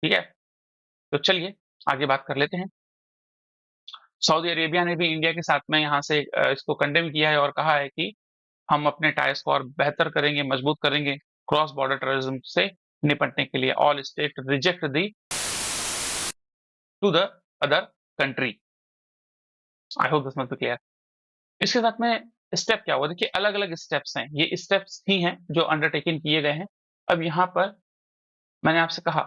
ठीक है, तो चलिए आगे बात कर लेते हैं। सऊदी अरेबिया ने भी इंडिया के साथ में यहाँ से इसको कंडेम किया है और कहा है कि हम अपने टाइज को और बेहतर करेंगे, मजबूत करेंगे क्रॉस बॉर्डर टेररिज्म से निपटने के लिए। All state reject the to the other country. I hope this must be clear. इसके साथ में स्टेप क्या हुआ, देखिए अलग अलग स्टेप्स हैं, ये स्टेप्स ही हैं जो अंडरटेकिंग किए गए हैं। अब यहाँ पर मैंने आपसे कहा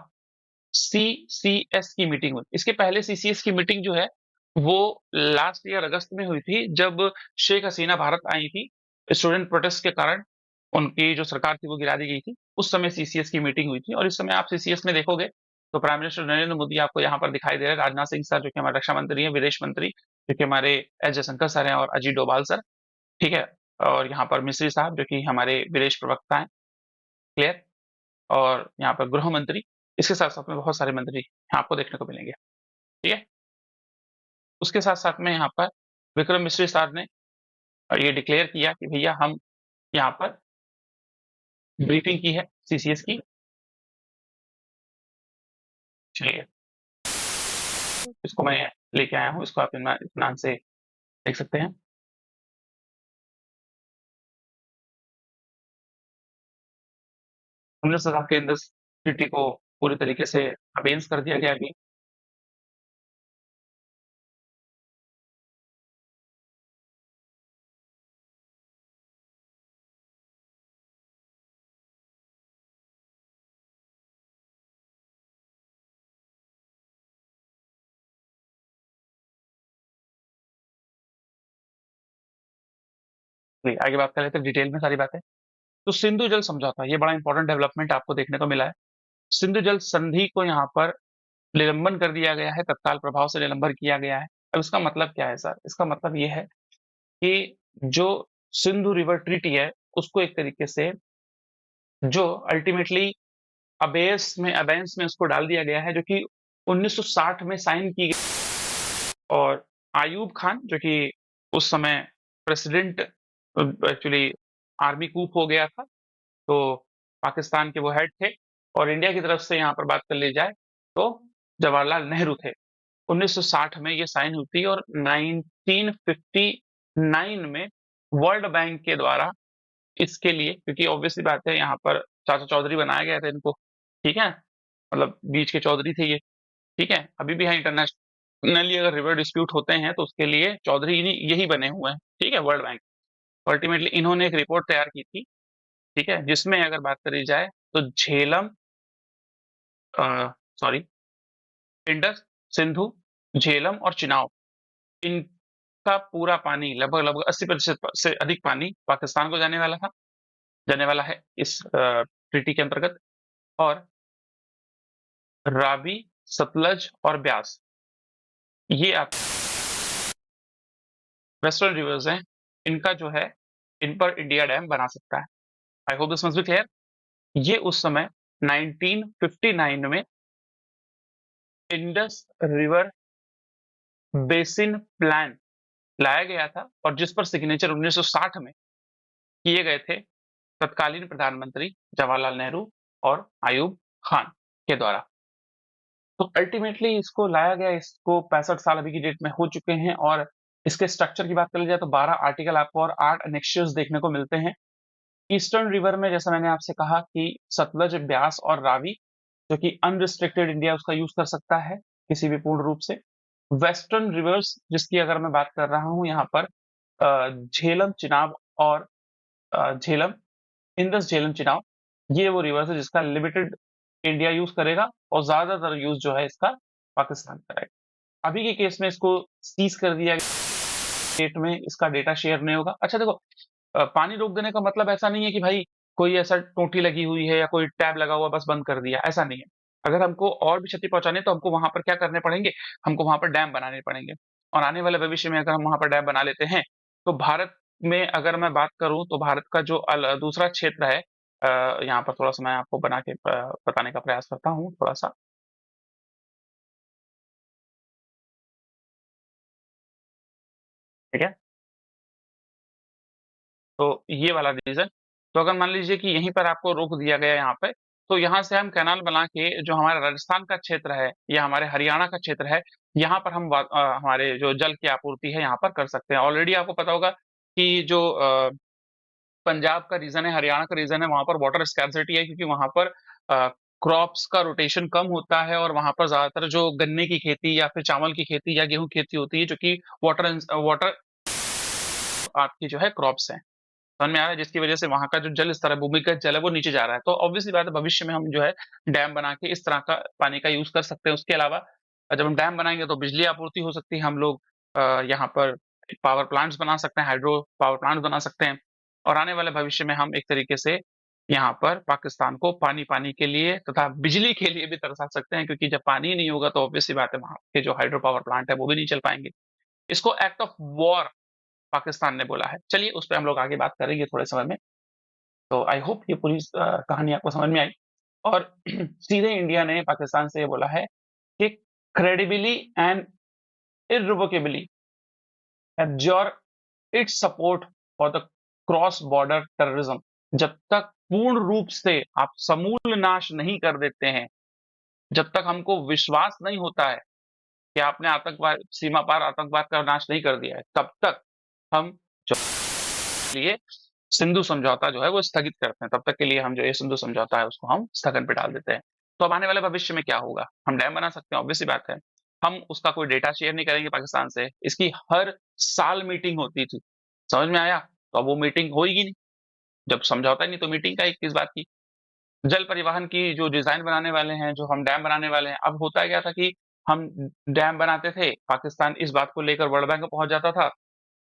सीसीएस की मीटिंग हुई। इसके पहले सीसीएस की मीटिंग जो है वो लास्ट ईयर अगस्त में हुई थी, जब शेख हसीना भारत आई थी। स्टूडेंट प्रोटेस्ट के कारण उनकी जो सरकार थी वो गिरा दी गई थी। उस समय सीसीएस की मीटिंग हुई थी और इस समय आप सीसीएस में देखोगे तो प्राइम मिनिस्टर नरेंद्र मोदी आपको यहाँ पर दिखाई दे रहे हैं, राजनाथ सिंह सर जो कि हमारे रक्षा मंत्री हैं, विदेश मंत्री जो कि हमारे एस जयशंकर सर हैं, और अजीत डोभाल सर। ठीक है, और यहाँ पर मिश्री साहब जो कि हमारे विदेश प्रवक्ता हैं। क्लियर? और यहाँ पर गृह मंत्री, इसके साथ साथ में बहुत सारे मंत्री आपको देखने को मिलेंगे। ठीक है, उसके साथ साथ में यहाँ पर विक्रम मिश्री साहब ने ये डिक्लेयर किया कि भैया हम यहाँ पर ब्रीफिंग की है सीसीएस की। चलिए इसको मैं लेके आया हूँ, इसको आप इत्मीनान से देख सकते हैं। हमने सजा के अंदर ट्रीटी को पूरी तरीके से अबेंस कर दिया गया अभी। आगे बात कर लेते हैं डिटेल में सारी बातें। तो सिंधु जल समझौता, ये बड़ा इंपॉर्टेंट डेवलपमेंट आपको देखने को मिला है। सिंधु जल संधि को यहाँ पर निलंबन कर दिया गया है, तत्काल प्रभाव से निलंबन किया गया है। अब इसका मतलब क्या है सर? इसका मतलब ये है कि जो सिंधु रिवर ट्रीटी है, उसको एक तरीके से जो अल्टीमेटली अबेंस में उसको डाल दिया गया है, जो कि 1960 में साइन की गई। और आयूब खान, जो कि उस समय प्रेसिडेंट, एक्चुअली आर्मी कूप हो गया था, तो पाकिस्तान के वो हेड थे। और इंडिया की तरफ से यहाँ पर बात कर ली जाए तो जवाहरलाल नेहरू थे। 1960 में ये साइन हुई थी और 1959 में वर्ल्ड बैंक के द्वारा इसके लिए, क्योंकि ऑब्वियसली बात है यहाँ पर चाचा चौधरी बनाया गया था इनको, ठीक है, मतलब बीच के चौधरी थे ये, ठीक है। अभी भी है, इंटरनेशनली अगर रिवर डिस्प्यूट होते हैं तो उसके लिए चौधरी यही बने हुए हैं, ठीक है, वर्ल्ड बैंक। अल्टीमेटली इन्होंने एक रिपोर्ट तैयार की थी, ठीक है, जिसमें अगर बात करी जाए तो झेलम, सॉरी, इंडस, सिंधु, झेलम और चिनाब, इनका पूरा पानी लगभग लगभग 80% से अधिक पानी पाकिस्तान को जाने वाला है इस ट्रीटी के अंतर्गत। और रावी, सतलज और ब्यास, ये आप वेस्टर्न रिवर्स हैं, इनका जो है, इन पर इंडिया डैम बना सकता है। आई hope this must be clear. ये उस समय 1959 में इंडस रिवर बेसिन प्लान लाया गया था और जिस पर सिग्नेचर 1960 में किए गए थे तत्कालीन प्रधानमंत्री जवाहरलाल नेहरू और आयूब खान के द्वारा। तो अल्टीमेटली इसको लाया गया, इसको 65 साल अभी की डेट में हो चुके हैं। और इसके स्ट्रक्चर की बात कर ली जाए तो 12 आर्टिकल आपको और 8 एनेक्शियर्स देखने को मिलते हैं। ईस्टर्न रिवर में जैसा मैंने आपसे कहा कि सतलज, ब्यास और रावी, जो कि अनरिस्ट्रिक्टेड इंडिया उसका यूज कर सकता है किसी भी पूर्ण रूप से। वेस्टर्न रिवर्स जिसकी अगर मैं बात कर रहा हूं यहाँ पर झेलम, चिनाब और झेलम, इंडस झेलम चिनाब, ये वो रिवर्स है जिसका लिमिटेड इंडिया यूज करेगा और ज्यादातर यूज जो है इसका पाकिस्तान करेगा। अभी के केस में इसको सीज कर दिया गया, स्टेट में इसका डेटा शेयर नहीं होगा। अच्छा देखो, पानी रोक देने का मतलब ऐसा नहीं है कि भाई कोई ऐसा टोटी लगी हुई है या कोई टैब लगा हुआ बस बंद कर दिया, ऐसा नहीं है। अगर हमको और भी क्षति पहुंचानी है तो हमको वहां पर क्या करने पड़ेंगे, हमको वहां पर डैम बनाने पड़ेंगे। और आने वाले भविष्य में अगर हम वहां पर डैम बना लेते हैं तो भारत में अगर मैं बात करूं तो भारत का जो दूसरा क्षेत्र है, यहाँ पर थोड़ा सा मैं आपको बना के बताने का प्रयास करता हूँ थोड़ा सा, ठीक है। तो ये वाला रीजन, तो अगर मान लीजिए कि यहीं पर आपको रोक दिया गया यहाँ पे, तो यहाँ से हम कैनाल बना के जो हमारा राजस्थान का क्षेत्र है या हमारे हरियाणा का क्षेत्र है, यहाँ पर हम हमारे जो जल की आपूर्ति है यहाँ पर कर सकते हैं। ऑलरेडी आपको पता होगा कि जो पंजाब का रीजन है, हरियाणा का रीजन है, वहां पर वाटर स्कैर्सिटी है, क्योंकि वहां पर क्रॉप्स का रोटेशन कम होता है और वहां पर ज्यादातर जो गन्ने की खेती या फिर चावल की खेती या गेहूं की खेती होती है, जो कि वाटर वाटर आपकी जो है क्रॉप्स है, समझ में आ रहा है, जिसकी वजह से वहां का जो जल स्तर है, भूमिगत जल है, वो नीचे जा रहा है। तो ऑब्वियसली बात है, भविष्य में हम जो है डैम बना के इस तरह का पानी का यूज कर सकते हैं। उसके अलावा जब हम डैम बनाएंगे तो बिजली आपूर्ति हो सकती है, हम लोग यहाँ पर पावर प्लांट्स बना सकते हैं, हाइड्रो पावर प्लांट्स बना सकते हैं। और आने वाले भविष्य में हम एक तरीके से यहाँ पर पाकिस्तान को पानी पानी के लिए तथा बिजली के लिए भी तरसा सकते हैं, क्योंकि जब पानी ही नहीं होगा तो ऑब्वियसली बात है वहां के जो हाइड्रो पावर प्लांट है वो भी नहीं चल पाएंगे। इसको एक्ट ऑफ वॉर पाकिस्तान ने बोला है। चलिए उस पर हम लोग आगे बात करेंगे थोड़े समय में। तो आई होप ये पूरी कहानी आपको समझ में आई। और सीधे इंडिया ने पाकिस्तान से ये बोला है कि credibly and irrevocably abjure its support for the cross border terrorism. जब तक पूर्ण रूप से आप समूल नाश नहीं कर देते हैं, जब तक हमको विश्वास नहीं होता है कि आपने आतंकवाद, सीमा पार आतंकवाद का नाश नहीं कर दिया है, तब तक हम जो लिए सिंधु समझौता जो है वो स्थगित करते हैं, तब तक के लिए हम जो ये सिंधु समझौता है उसको हम स्थगन पे डाल देते हैं। तो अब आने वाले भविष्य में क्या होगा? हम डैम बना सकते हैं, ऑब्वियस सी बात है। हम उसका कोई डेटा शेयर नहीं करेंगे पाकिस्तान से। इसकी हर साल मीटिंग होती थी, समझ में आया? तो अब वो मीटिंग होएगी नहीं, जब समझौता ही नहीं तो मीटिंग का किस बात की? जल परिवहन की जो डिजाइन बनाने वाले हैं, जो हम डैम बनाने वाले हैं, अब होता क्या था कि हम डैम बनाते थे, पाकिस्तान इस बात को लेकर वर्ल्ड बैंक में पहुंच जाता था।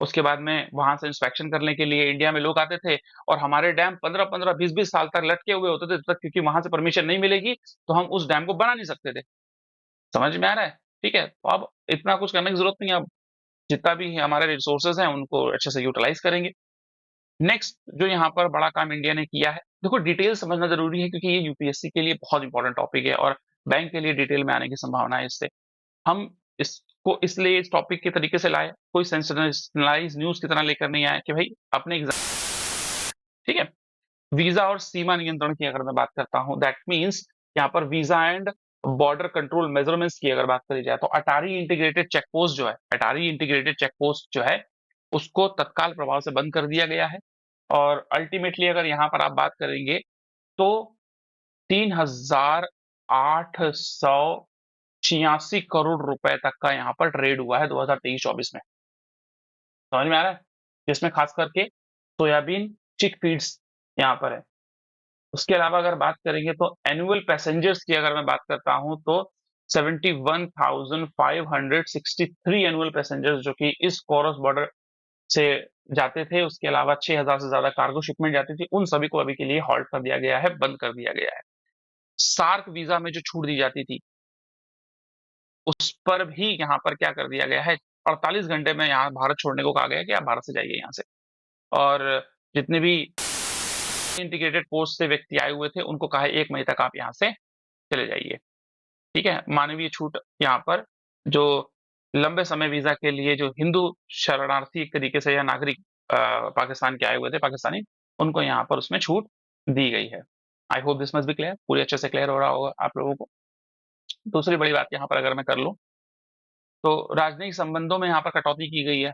उसके बाद में वहां से इंस्पेक्शन करने के लिए इंडिया में लोग आते थे, और हमारे डैम 15-15, 20-20 साल तक लटके हुए होते थे, जब तक क्योंकि वहां से परमिशन नहीं मिलेगी तो हम उस डैम को बना नहीं सकते थे। समझ में आ रहा है? ठीक है, तो अब इतना कुछ करने की जरूरत नहीं है। अब जितना भी हमारे रिसोर्सेज हैं उनको अच्छे से यूटिलाइज करेंगे। नेक्स्ट जो यहाँ पर बड़ा काम इंडिया ने किया है, देखो डिटेल समझना जरूरी है, क्योंकि ये यूपीएससी के लिए बहुत इंपॉर्टेंट टॉपिक है, और बैंक के लिए डिटेल में आने की संभावना है इससे। हम इसको इसलिए इस टॉपिक के तरीके से लाए, कोई सेंसेशनलाइज न्यूज की तरह लेकर नहीं आए कि भाई अपने एग्जाम, ठीक है। वीजा और सीमा नियंत्रण की अगर मैं बात करता हूं, दैट मीन्स यहाँ पर visa and border control measurements की अगर बात करी जाए, तो अटारी इंटीग्रेटेड चेक पोस्ट जो है, अटारी इंटीग्रेटेड चेक पोस्ट जो है उसको तत्काल प्रभाव से बंद कर दिया गया है। और अल्टीमेटली अगर यहाँ पर आप बात करेंगे तो 3,886 करोड़ रुपए तक का यहाँ पर ट्रेड हुआ है 2023-24 में। समझ में आ रहा है? जिसमें खास करके सोयाबीन, चिकपीड्स यहाँ पर है। उसके अलावा अगर बात करेंगे तो एनुअल पैसेंजर्स की अगर मैं बात करता हूं तो 71,563 एनुअल पैसेंजर्स जो कि इस कोरस बॉर्डर से जाते थे। उसके अलावा 6,000 से ज्यादा कार्गो शिपमेंट जाती थी, उन सभी को अभी के लिए हॉल्ट कर दिया गया है, बंद कर दिया गया है। सार्क वीजा में जो छूट दी जाती थी उस पर भी यहाँ पर क्या कर दिया गया है, 48 घंटे में यहाँ भारत छोड़ने को कहा गया है कि आप भारत से जाइए यहाँ से। और जितने भी इंटीग्रेटेड पोस्ट से व्यक्ति आए हुए थे उनको कहा है 1 मई तक आप यहाँ से चले जाइए। ठीक है, मानवीय छूट यहाँ पर जो लंबे समय वीजा के लिए जो हिंदू शरणार्थी एक तरीके से या नागरिक पाकिस्तान के आए हुए थे, पाकिस्तानी, उनको यहाँ पर उसमें छूट दी गई है। आई hope this must be clear, पूरी अच्छे से क्लियर हो रहा होगा आप लोगों को। दूसरी बड़ी बात यहाँ पर अगर मैं कर लूं तो राजनयिक संबंधों में यहाँ पर कटौती की गई है।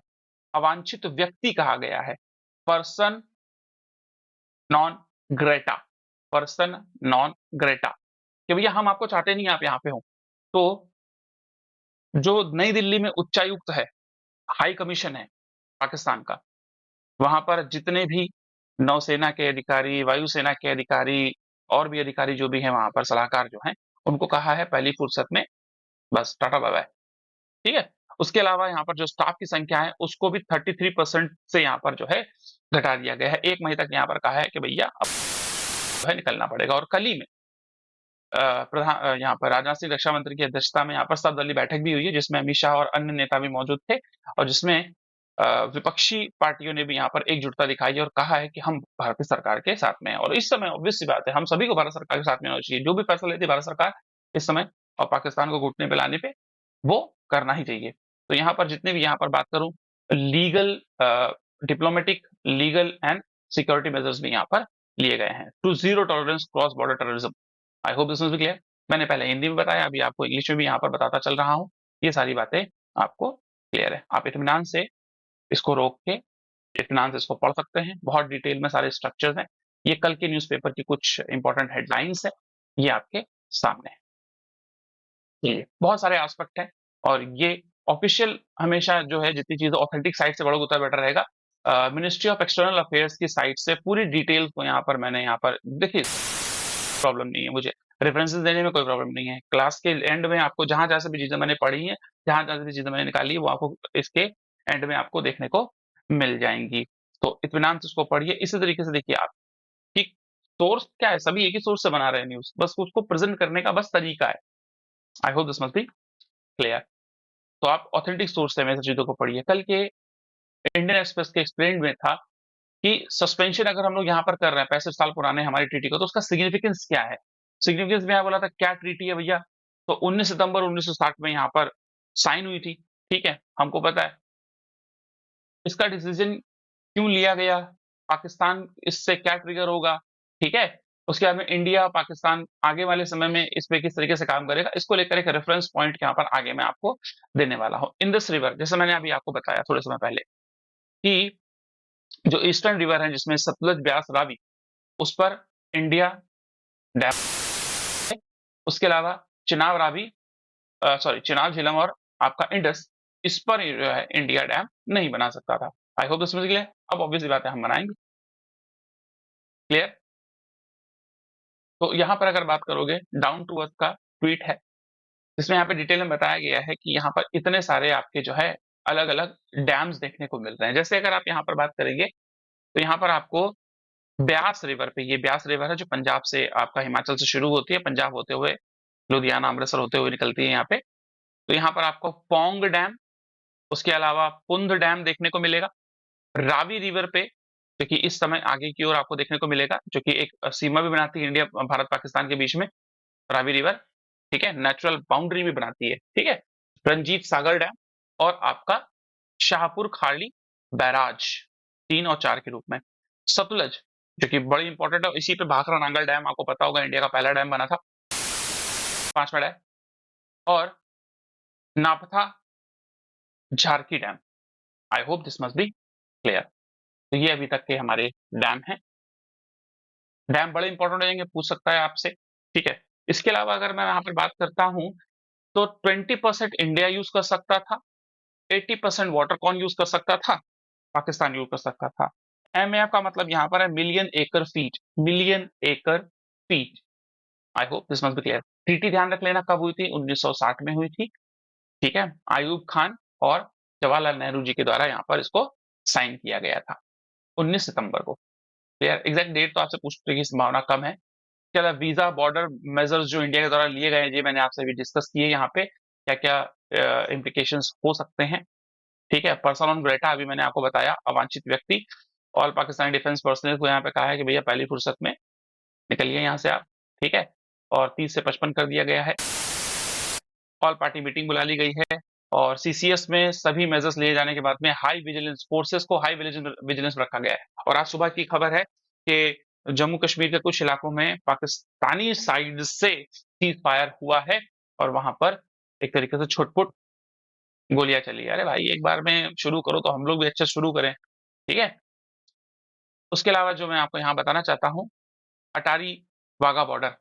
अवांछित व्यक्ति कहा गया है, person non Greta, person non Greta, कि भैया हम आपको चाहते नहीं आप यहाँ पे हो। तो जो नई दिल्ली में उच्चायुक्त है, हाई कमीशन है पाकिस्तान का, वहां पर जितने भी नौसेना के अधिकारी, वायुसेना के अधिकारी और भी अधिकारी जो भी हैं वहां पर सलाहकार जो हैं, उनको कहा है पहली फुर्सत में बस टाटा बाय बाय। ठीक है, उसके अलावा यहाँ पर जो स्टाफ की संख्या है उसको भी 33% से यहाँ पर जो है घटा दिया गया है। 1 मई तक यहाँ पर कहा है कि भैया अब जो है निकलना पड़ेगा। और कल ही में यहाँ पर राजनाथ सिंह रक्षा मंत्री की अध्यक्षता में यहाँ पर सर्वदलीय बैठक भी हुई है, जिसमें अमित शाह और अन्य नेता भी मौजूद थे, और जिसमें विपक्षी पार्टियों ने भी यहाँ पर एकजुटता दिखाई है और कहा है कि हम भारतीय सरकार के साथ में हैं। और इस समय ऑब्वियस सी बात है, हम सभी को भारत सरकार के साथ में होना चाहिए। जो भी फैसला लेती है भारत सरकार इस समय, और पाकिस्तान को घुटने पे लाने पे, वो करना ही चाहिए। तो यहाँ पर जितने भी यहाँ पर बात करूं, legal, diplomatic, legal and security measures भी यहाँ पर लिए गए हैं to zero tolerance cross border terrorism. I hope this is clear. मैंने पहले हिंदी में बताया, अभी आपको इंग्लिश में भी यहाँ पर बताता चल रहा हूँ। ये सारी बातें आपको क्लियर है, आप इत्मीनान से इसको रोक के इत्मीनान से इसको पढ़ सकते हैं। बहुत डिटेल में सारे स्ट्रक्चर्स हैं। ये कल के न्यूज़पेपर की कुछ इंपॉर्टेंट हेडलाइंस है, ये आपके सामने है। ये बहुत सारे एस्पेक्ट हैं, और ये ऑफिशियल हमेशा जो है जितनी चीजें ऑथेंटिक साइट से पढ़ोगे उतना बेटर रहेगा। मिनिस्ट्री ऑफ एक्सटर्नल अफेयर्स की साइट से पूरी डिटेल्स को यहाँ पर मैंने यहाँ पर देखिए, प्रॉब्लम नहीं है मुझे, रेफरेंसेस देने में कोई प्रॉब्लम नहीं है। क्लास के एंड में आपको जहां जहां से भी चीजें मैंने पढ़ी हैं, जहां जहां से भी चीजें मैंने निकाली है, वो आपको इसके एंड में आपको देखने को मिल जाएंगी। तो इत्मीनान से उसको पढ़िए। इसी तरीके से देखिए आप कि सोर्स क्या है, सभी एक ही सोर्स से बना रहे हैं न्यूज, बस उसको प्रेजेंट करने का बस तरीका है। आई hope this must be clear. तो आप ऑथेंटिक सोर्स से मैंने चीजों को पढ़िए। कल के इंडियन एक्सप्रेस के एक्सप्लेन में था कि सस्पेंशन अगर हम लोग यहाँ पर कर रहे हैं 65 साल पुराने हमारी ट्रीटी को, तो उसका सिग्निफिकेंस क्या है। सिग्निफिकेंस में बोला था क्या ट्रीटी है भैया, तो 19 सितंबर 1960 में यहाँ पर साइन हुई थी। ठीक है, हमको पता है इसका डिसीजन क्यों लिया गया, पाकिस्तान इससे क्या ट्रिगर होगा। ठीक है, उसके बाद में इंडिया और पाकिस्तान आगे वाले समय में इस पे किस तरीके से काम करेगा, इसको लेकर एक रेफरेंस पॉइंट यहाँ पर आगे मैं आपको देने वाला हूँ। इन दिस रिवर, जैसे मैंने अभी आपको बताया थोड़े समय पहले कि जो ईस्टर्न रिवर है जिसमें सतलज, ब्यास, रावी, उस पर इंडिया डैम है। उसके अलावा चिनाब, रावी, सॉरी चिनाब, झेलम और आपका इंडस, इस पर जो है इंडिया डैम नहीं बना सकता था। आई होप समझ गए। अब ऑब्वियसली बात है हम बनाएंगे। क्लियर। तो यहाँ पर अगर बात करोगे, डाउन टू अर्थ का ट्वीट है जिसमें यहाँ पे डिटेल में बताया गया है कि यहाँ पर इतने सारे आपके जो है अलग अलग डैम्स देखने को मिल रहे हैं। जैसे अगर आप यहाँ पर बात करेंगे तो यहाँ पर आपको ब्यास रिवर पे, ये ब्यास रिवर है जो पंजाब से आपका हिमाचल से शुरू होती है, पंजाब होते हुए लुधियाना, अमृतसर होते हुए निकलती है यहाँ पे। तो यहाँ पर आपको पौंग डैम, उसके अलावा पुंद डैम देखने को मिलेगा। रावी रिवर पे, जो कि इस समय आगे की ओर आपको देखने को मिलेगा, जो कि एक सीमा भी बनाती है इंडिया भारत पाकिस्तान के बीच में, रावी रिवर, ठीक है, नेचुरल बाउंड्री भी बनाती है, ठीक है। रंजीत सागर डैम और आपका शाहपुर खाड़ी बैराज 3 और 4 के रूप में। सतलज, जो कि बड़ी इंपॉर्टेंट है, इसी पे भाखड़ा नांगल डैम आपको पता होगा इंडिया का पहला डैम बना था, 5वां डैम। और नापथा झारकी dam. I hope this must be clear. तो ये अभी तक के हमारे डैम हैं। डैम बड़े इंपॉर्टेंट हो जाएंगे, पूछ सकता है आपसे, ठीक है। इसके अलावा अगर मैं यहाँ पर बात करता हूँ तो 20% इंडिया यूज कर सकता था, 80% वाटर कौन यूज कर सकता था, पाकिस्तान यूज कर सकता था। एमएफ का मतलब यहाँ पर है मिलियन एकड़ फीट, मिलियन एकड़ feet. I hope this must be clear. Treaty ध्यान रख लेना कब हुई थी, 1960 में हुई थी, ठीक है। आयूब खान और जवाहरलाल नेहरू जी के द्वारा यहाँ पर इसको साइन किया गया था 19 सितंबर को। क्लियर। एग्जैक्ट डेट तो आपसे पूछने की संभावना कम है। क्या वीजा बॉर्डर मेजर्स जो इंडिया के द्वारा लिए गए हैं, ये मैंने आपसे भी डिस्कस किए यहाँ पे, क्या क्या इम्प्लीकेशंस हो सकते हैं, ठीक है। पर्सन ऑन ग्रेटा अभी मैंने आपको बताया, अवांछित व्यक्ति। ऑल पाकिस्तानी डिफेंस पर्सनल को यहाँ पे कहा है कि भैया पहली फुर्सत में निकलिए यहाँ से आप, ठीक है। और 30 से 55 कर दिया गया है। ऑल पार्टी मीटिंग बुला ली गई है और सीसीएस में सभी मेजर्स लिए जाने के बाद में हाई विजिलेंस फोर्सेस को हाई विजिलेंस रखा गया है। और आज सुबह की खबर है कि जम्मू कश्मीर के कुछ इलाकों में पाकिस्तानी साइड से सीज फायर हुआ है और वहां पर एक तरीके से छुटपुट गोलियां चली। अरे भाई एक बार में शुरू करो तो हम लोग भी अच्छा शुरू करें, ठीक है। उसके अलावा जो मैं आपको यहाँ बताना चाहता हूँ, अटारी वाघा बॉर्डर।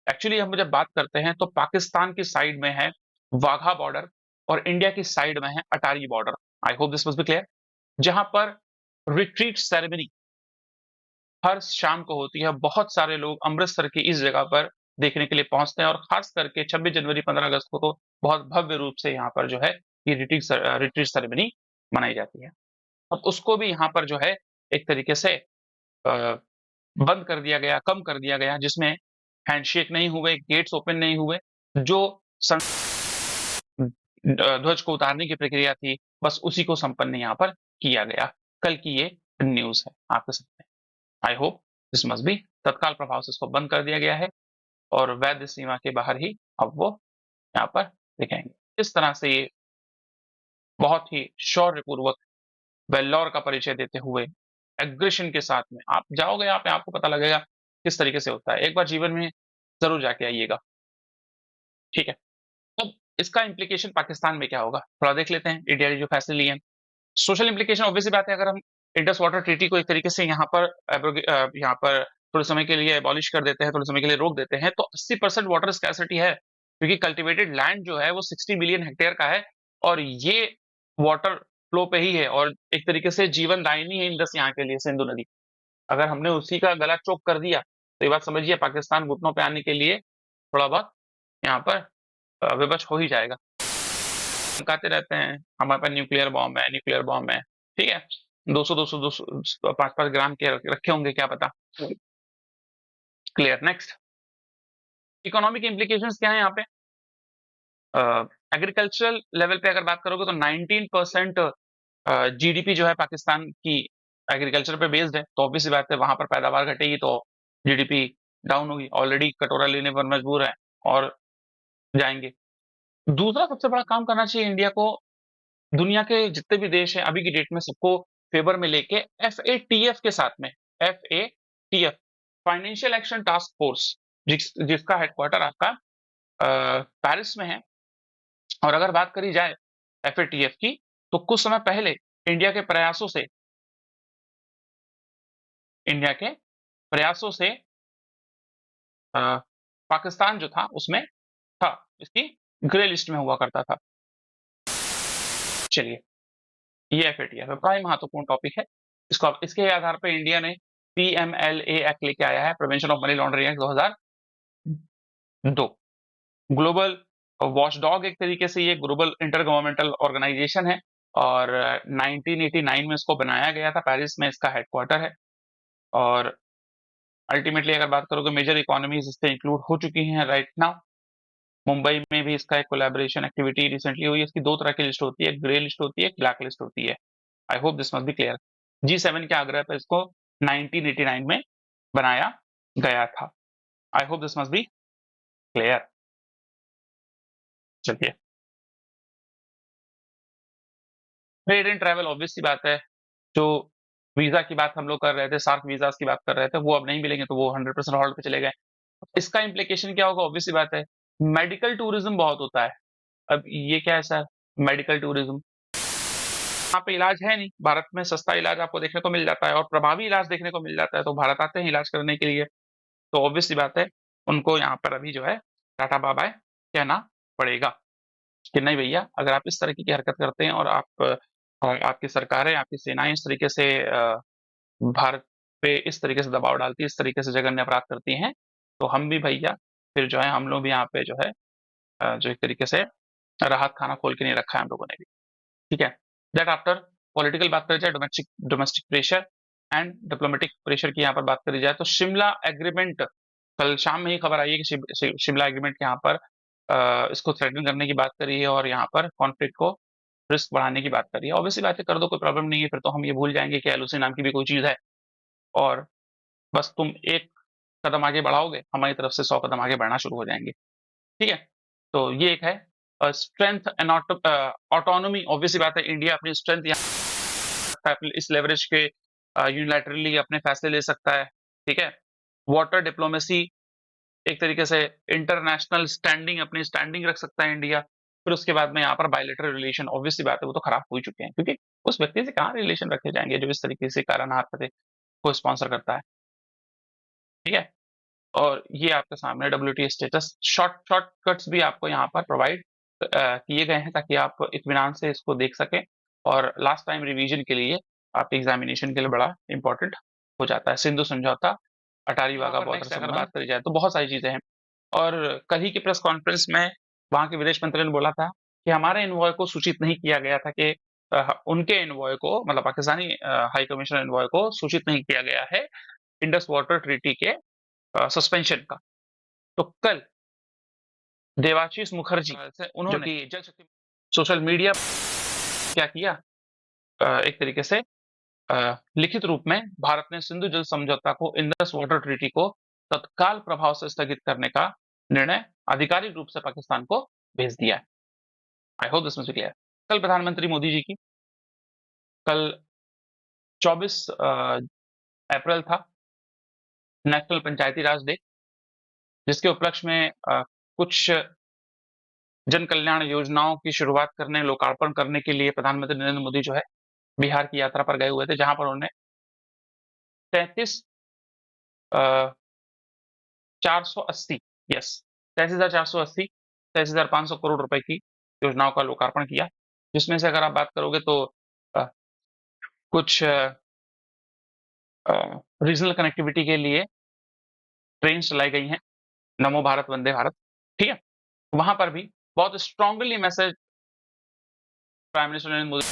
एक्चुअली हम जब बात करते हैं तो पाकिस्तान की साइड में है वाघा बॉर्डर और इंडिया की साइड में है Attari border. I hope this must be clear. जहां पर रिट्रीट सेरेमनी हर शाम को होती है। बहुत सारे लोग अमृतसर की इस जगह पर देखने के लिए पहुंचते हैं और खास करके 26 जनवरी 15 अगस्त को तो बहुत भव्य रूप से यहाँ पर जो है ये रिट्रीट सेरेमनी मनाई जाती है। अब उसको भी यहाँ पर जो है एक तरीके से बंद कर दिया गया, कम कर दिया गया, जिसमें हैंडशेक नहीं हुए, गेट्स ओपन नहीं हुए, जो ध्वज को उतारने की प्रक्रिया थी बस उसी को संपन्न यहाँ पर किया गया। कल की ये न्यूज है आपके सामने। आई होप दिस मस्ट बी, तत्काल प्रभाव से इसको बंद कर दिया गया है और वैध सीमा के बाहर ही अब वो यहाँ पर दिखेंगे। इस तरह से ये बहुत ही शौर्यपूर्वक वेल्लोर का परिचय देते हुए एग्रेशन के साथ में आप जाओगे, यहाँ पे आपको पता लगेगा किस तरीके से होता है। एक बार जीवन में जरूर जाके आइएगा, ठीक है। अब इसका इम्प्लीकेशन पाकिस्तान में क्या होगा थोड़ा देख लेते हैं। इंडिया ने जो फैसले लिए हैं, सोशल इम्प्लीकेशन ऑब्वियसली बात है, अगर हम इंडस वाटर ट्रीटी को एक तरीके से यहाँ पर थोड़े समय के लिए एबॉलिश कर देते हैं, थोड़े समय के लिए रोक देते हैं, तो 80% वाटर स्कैर्सिटी है, क्योंकि कल्टिवेटेड लैंड जो है वो 60 मिलियन हेक्टेयर का है और ये वाटर फ्लो पे ही है और एक तरीके से जीवन दायिनी है इंडस यहाँ के लिए, सिंधु नदी। अगर हमने उसी का गला चौक कर दिया तो ये बात समझिए पाकिस्तान घुटनों पे आने के लिए थोड़ा बहुत यहाँ पर विवश हो ही जाएगा। धमकाते रहते हैं हमारे पास न्यूक्लियर बॉम्ब है, न्यूक्लियर बॉम्ब है, ठीक है। 200 5 ग्राम के रखे होंगे क्या पता। क्लियर। नेक्स्ट, इकोनॉमिक इंप्लीकेशंस क्या है यहाँ पे। एग्रीकल्चरल लेवल पे अगर बात करोगे तो 19% जीडीपी जो है पाकिस्तान की एग्रीकल्चर पे बेस्ड है, तो ऑब्वियस बात है वहां पर पैदावार घटेगी तो जीडीपी डाउन होगी। ऑलरेडी कटोरा लेने पर मजबूर है और जाएंगे। दूसरा सबसे बड़ा काम करना चाहिए इंडिया को, दुनिया के जितने भी देश हैं अभी की डेट में सबको फेवर में लेके FATF के साथ में, FATF financial action task force जिसका हेडक्वार्टर आपका पेरिस में है। और अगर बात करी जाए एफएटीएफ की, तो कुछ समय पहले इंडिया के प्रयासों से इंडिया के प्रयासों से पाकिस्तान जो था उसमें था, इसकी ग्रे लिस्ट में हुआ करता था। चलिए, ये एफएटीएफ है, बड़ा ही महत्वपूर्ण टॉपिक है। इसके आधार पर इंडिया ने पीएमएलए एक्ट लेके आया है, prevention of money laundering act 2002। Global watchdog एक तरीके से ये ग्लोबल इंटर गवर्नमेंटल ऑर्गेनाइजेशन है, और 1989 में इसको बनाया गया था, पेरिस में इसका हेडक्वार्टर है। और अल्टीमेटली अगर बात करोगे, मेजर इकोनॉमीज इससे इंक्लूड हो चुकी हैं राइट नाउ। मुंबई में भी इसका एक कोलैबोरेशन एक्टिविटी रिसेंटली हुई है। इसकी दो तरह की लिस्ट होती है, ग्रे लिस्ट होती है, ब्लैक लिस्ट होती है। आई hope this must be clear. G7 के आग्रह पर इसको 1989 में बनाया गया था। आई hope this must be clear. चलिए, ट्रेड एंड ट्रैवल, ऑब्वियस सी बात है, जो वीजा की बात हम लोग कर रहे थे, सार्क वीजास की बात कर रहे थे, वो अब नहीं मिलेंगे, तो वो 100% हॉल्ट पे चले गए। इसका इम्प्लीकेशन क्या होगा? ऑब्वियस सी बात है, मेडिकल टूरिज्म बहुत होता है। अब ये क्या है सर, मेडिकल टूरिज्म? यहाँ पे इलाज है नहीं, भारत में सस्ता इलाज आपको देखने को मिल जाता है और प्रभावी इलाज देखने को मिल जाता है, तो भारत आते हैं इलाज करने के लिए। तो ऑब्वियस सी बात है, उनको यहाँ पर अभी जो है टाटा बाय बाय कहना पड़ेगा कि नहीं भैया, अगर आप इस तरीके की हरकत करते हैं और आपकी सरकारें, आपकी सेनाएं इस तरीके से भारत पे इस तरीके से दबाव डालती है, इस तरीके से जघन्य अपराध करती हैं, तो हम भी भैया फिर जो है, हम लोग भी यहाँ पे जो है जो एक तरीके से राहत खाना खोल के नहीं रखा है हम लोगों ने भी। ठीक है, दैट आफ्टर पॉलिटिकल बात करी जाए, domestic pressure and diplomatic pressure की यहाँ पर बात करी जाए, तो शिमला एग्रीमेंट, कल शाम में ही खबर आई है कि शिमला एग्रीमेंट के यहाँ पर इसको थ्रेटन करने की बात करी है और यहाँ पर कॉन्फ्लिक्ट को रिस्क बढ़ाने की बात करी है। ऑब्वियसली बात है, कर दो, कोई प्रॉब्लम नहीं है, फिर तो हम ये भूल जाएंगे कि एलओसी नाम की भी कोई चीज है, और बस तुम एक कदम आगे बढ़ाओगे, हमारी तरफ से 100 कदम आगे बढ़ना शुरू हो जाएंगे। ठीक है, तो ये एक है स्ट्रेंथ एंड ऑटोनॉमी। ऑब्वियसली बात है, इंडिया अपनी स्ट्रेंथ इस लेवरेज के यूनिलैटरली अपने फैसले ले सकता है। ठीक है, वाटर डिप्लोमेसी, एक तरीके से इंटरनेशनल स्टैंडिंग, अपनी स्टैंडिंग रख सकता है इंडिया। फिर उसके बाद में यहाँ पर बायलेटरल रिलेशन, ऑब्वियसली बात है, वो तो खराब हो ही चुके हैं, क्योंकि उस व्यक्ति से कहाँ रिलेशन रखे जाएंगे जो इस तरीके से कारण हरकतें को स्पॉन्सर करता है। ठीक है, और ये आपके सामने WTA स्टेटस शॉर्टकट्स भी आपको यहाँ पर प्रोवाइड किए गए हैं, ताकि आप इत्मीनान से इसको देख सकें, और लास्ट टाइम रिवीजन के लिए, आपके एग्जामिनेशन के लिए बड़ा इंपॉर्टेंट हो जाता है। सिंधु समझौता, अटारी वाघा बॉर्डर, अगर बात करी जाए तो बहुत सारी चीजें हैं। और कल ही की प्रेस कॉन्फ्रेंस में वहां के विदेश मंत्री ने बोला था कि हमारे एनवॉय को सूचित नहीं किया गया था, कि उनके एनवॉय को, मतलब पाकिस्तानी हाई कमिश्नर एनवॉय को सूचित नहीं किया गया है इंडस वाटर ट्रीटी के सस्पेंशन का। तो कल देवाशीष मुखर्जी से उन्होंने जल शक्ति सोशल मीडिया क्या किया, एक तरीके से लिखित रूप में भारत ने सिंधु जल समझौता को, इंडस वाटर ट्रीटी को तत्काल प्रभाव से स्थगित करने का निर्णय आधिकारिक रूप से पाकिस्तान को भेज दिया है। आई होप दिस मच क्लियर। कल प्रधानमंत्री मोदी जी की, कल 24 अप्रैल था, नेशनल पंचायती राज डे, जिसके उपलक्ष्य में कुछ जन कल्याण योजनाओं की शुरुआत करने, लोकार्पण करने के लिए प्रधानमंत्री नरेंद्र मोदी जो है बिहार की यात्रा पर गए हुए थे, जहां पर उन्होंने 33 480 यस 33,480 33,500 करोड़ रुपए की योजनाओं का लोकार्पण किया, जिसमें से अगर आप बात करोगे तो कुछ रीजनल कनेक्टिविटी के लिए ट्रेन चलाई गई हैं, नमो भारत, वंदे भारत। ठीक है, वहां पर भी बहुत strongly message prime minister Narendra Modi,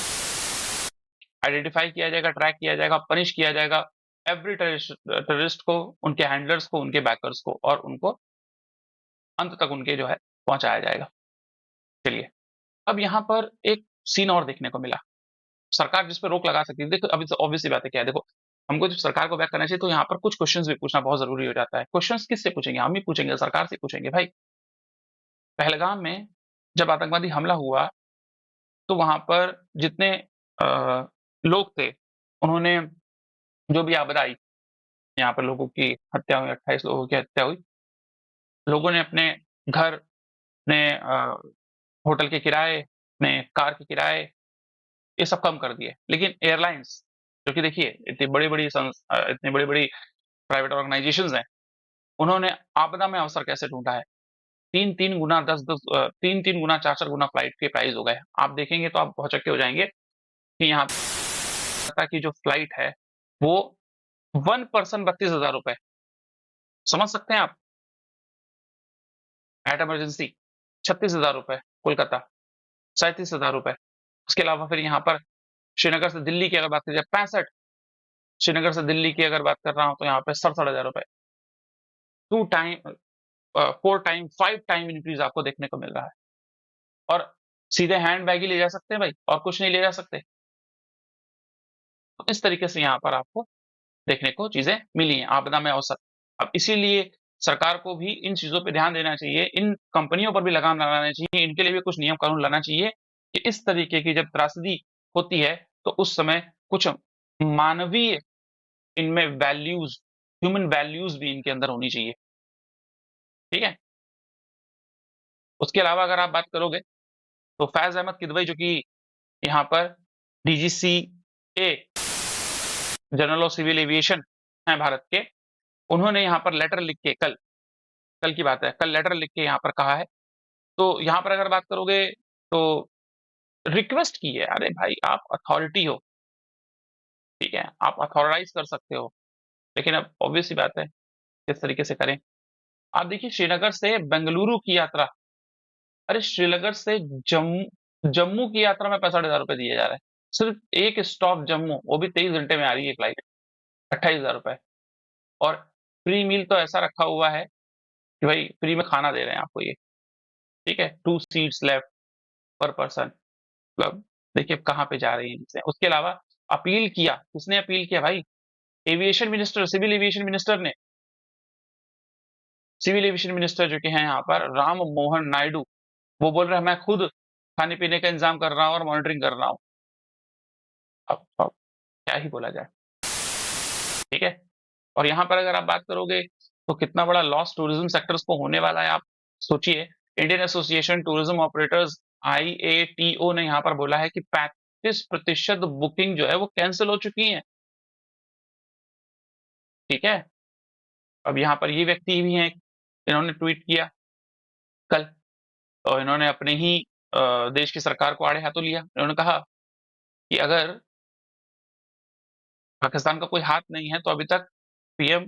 identify किया जाएगा, ट्रैक किया जाएगा, पनिश किया जाएगा एवरी टेररिस्ट को, उनके हैंडलर्स को, उनके बैकर्स को, और उनको अंत तक उनके जो है पहुंचाया जाएगा। चलिए, अब यहाँ पर एक सीन और देखने को मिला, सरकार जिस पर रोक लगा सकती है। देखो, अभी तो ऑब्वियसली बात है, क्या है, देखो, हमको जब सरकार को बैक करना चाहिए, तो यहाँ पर कुछ क्वेश्चंस भी पूछना बहुत जरूरी हो जाता है। क्वेश्चंस किससे पूछेंगे? हम ही पूछेंगे, सरकार से पूछेंगे। भाई, पहलगाम में जब आतंकवादी हमला हुआ, तो वहां पर जितने लोग थे, उन्होंने जो भी आपदा आई, यहाँ पर लोगों की हत्या हुई, 28 लोगों की हत्या हुई। लोगों ने अपने घर, अपने होटल के किराए, अपने कार के किराए, ये सब कम कर दिए। लेकिन एयरलाइंस, जो कि देखिए इतनी बड़ी-बड़ी प्राइवेट ऑर्गनाइज़ेशंस हैं, उन्होंने आपदा में अवसर कैसे ढूँढा है। 3-3 गुना 10-10 3-3 गुना 4-4 गुना फ्लाइट के प्राइस हो गए। आप देखेंगे तो आप भौचक्के हो जाएँगे कि यहाँ तक की जो फ्लाइट है, वो 1 पर्सन ₹32,000, समझ सकते हैं आप? At emergency ₹36,000 Kolkata, ₹37,000। उसके अलावा फिर यहाँ पर श्रीनगर से दिल्ली की अगर बात की जाए 65, श्रीनगर से दिल्ली की अगर बात कर रहा हूँ तो यहाँ पे ₹67,000, 2 टाइम 4 टाइम, 5 टाइम इंक्रीज़ आपको देखने को मिल रहा है। और सीधे हैंड बैग ही ले जा सकते हैं भाई, और कुछ नहीं ले जा सकते। तो इस तरीके से यहाँ पर आपको देखने को चीज़ें मिली हैं, आपदा में अवसर। अब इसीलिए सरकार को भी इन चीज़ों पे ध्यान देना चाहिए, इन कंपनियों पर भी लगाम लगाना चाहिए, इनके लिए भी कुछ नियम कानून लाना चाहिए कि इस तरीके की जब त्रासदी होती है, तो उस समय कुछ मानवीय इनमें वैल्यूज़, ह्यूमन वैल्यूज़ भी इनके अंदर होनी चाहिए, ठीक है? उसके अलावा अगर आप बात करोगे, तो फैज़ अहमद किदवई, जो कि यहाँ पर DGCA, general of civil aviation हैं भारत के, उन्होंने यहाँ पर लेटर लिख के कल की बात है, कल लेटर लिख के यहाँ पर कहा है। तो यहाँ पर अगर बात करोगे, तो रिक्वेस्ट की है, अरे भाई आप अथॉरिटी हो, ठीक है? आप अथॉराइज़ कर सकते हो, लेकिन अब ऑब्वियस सी बात है, किस तरीके से करें? आप देखिए, श्रीनगर से बेंगलुरु की यात्रा, अरे श्रीनगर से जम्मू की यात्रा में ₹65,000 दिए जा रहे हैं। सिर्फ एक स्टॉप जम्मू, वो भी 23 घंटे में आ रही है फ्लाइट, ₹28,000। और फ्री मील तो ऐसा रखा हुआ है कि भाई फ्री में खाना दे रहे हैं आपको ये, ठीक है? 2 सीट्स लेफ्ट पर पर्सन। मतलब देखिए अब कहाँ पे जा रही हैं चीज़ें। उसके अलावा अपील किया, किसने अपील किया भाई? Aviation minister, civil aviation minister ने। सिविल एविएशन मिनिस्टर जो कि हैं यहाँ पर राम मोहन नायडू, वो बोल रहे हैं मैं खुद खाने-पीने का इंतज़ाम कर रहा हूँ और मॉनिटरिंग कर रहा हूँ। अब क्या ही बोला जाए, ठीक है? और यहाँ पर अगर आप बात करोगे, तो कितना बड़ा लॉस टूरिज़्म सेक्टर्स को होने वाला है, आप सोचिए। इंडियन एसोसिएशन टूरिज़्म ऑपरेटर्स, आईएटीओ, ने यहाँ पर बोला है कि 35% बुकिंग जो है वो कैंसल हो चुकी हैं, ठीक है? अब यहाँ पर ये व्यक्ति भी हैं, इन्होंने ट्वीट किया कल, और इन्होंने अपने ही देश की सरकार को आड़े हाथों लिया। इन्होंने कहा कि अगर पाकिस्तान का कोई हाथ नहीं है, तो अभी तक पीएम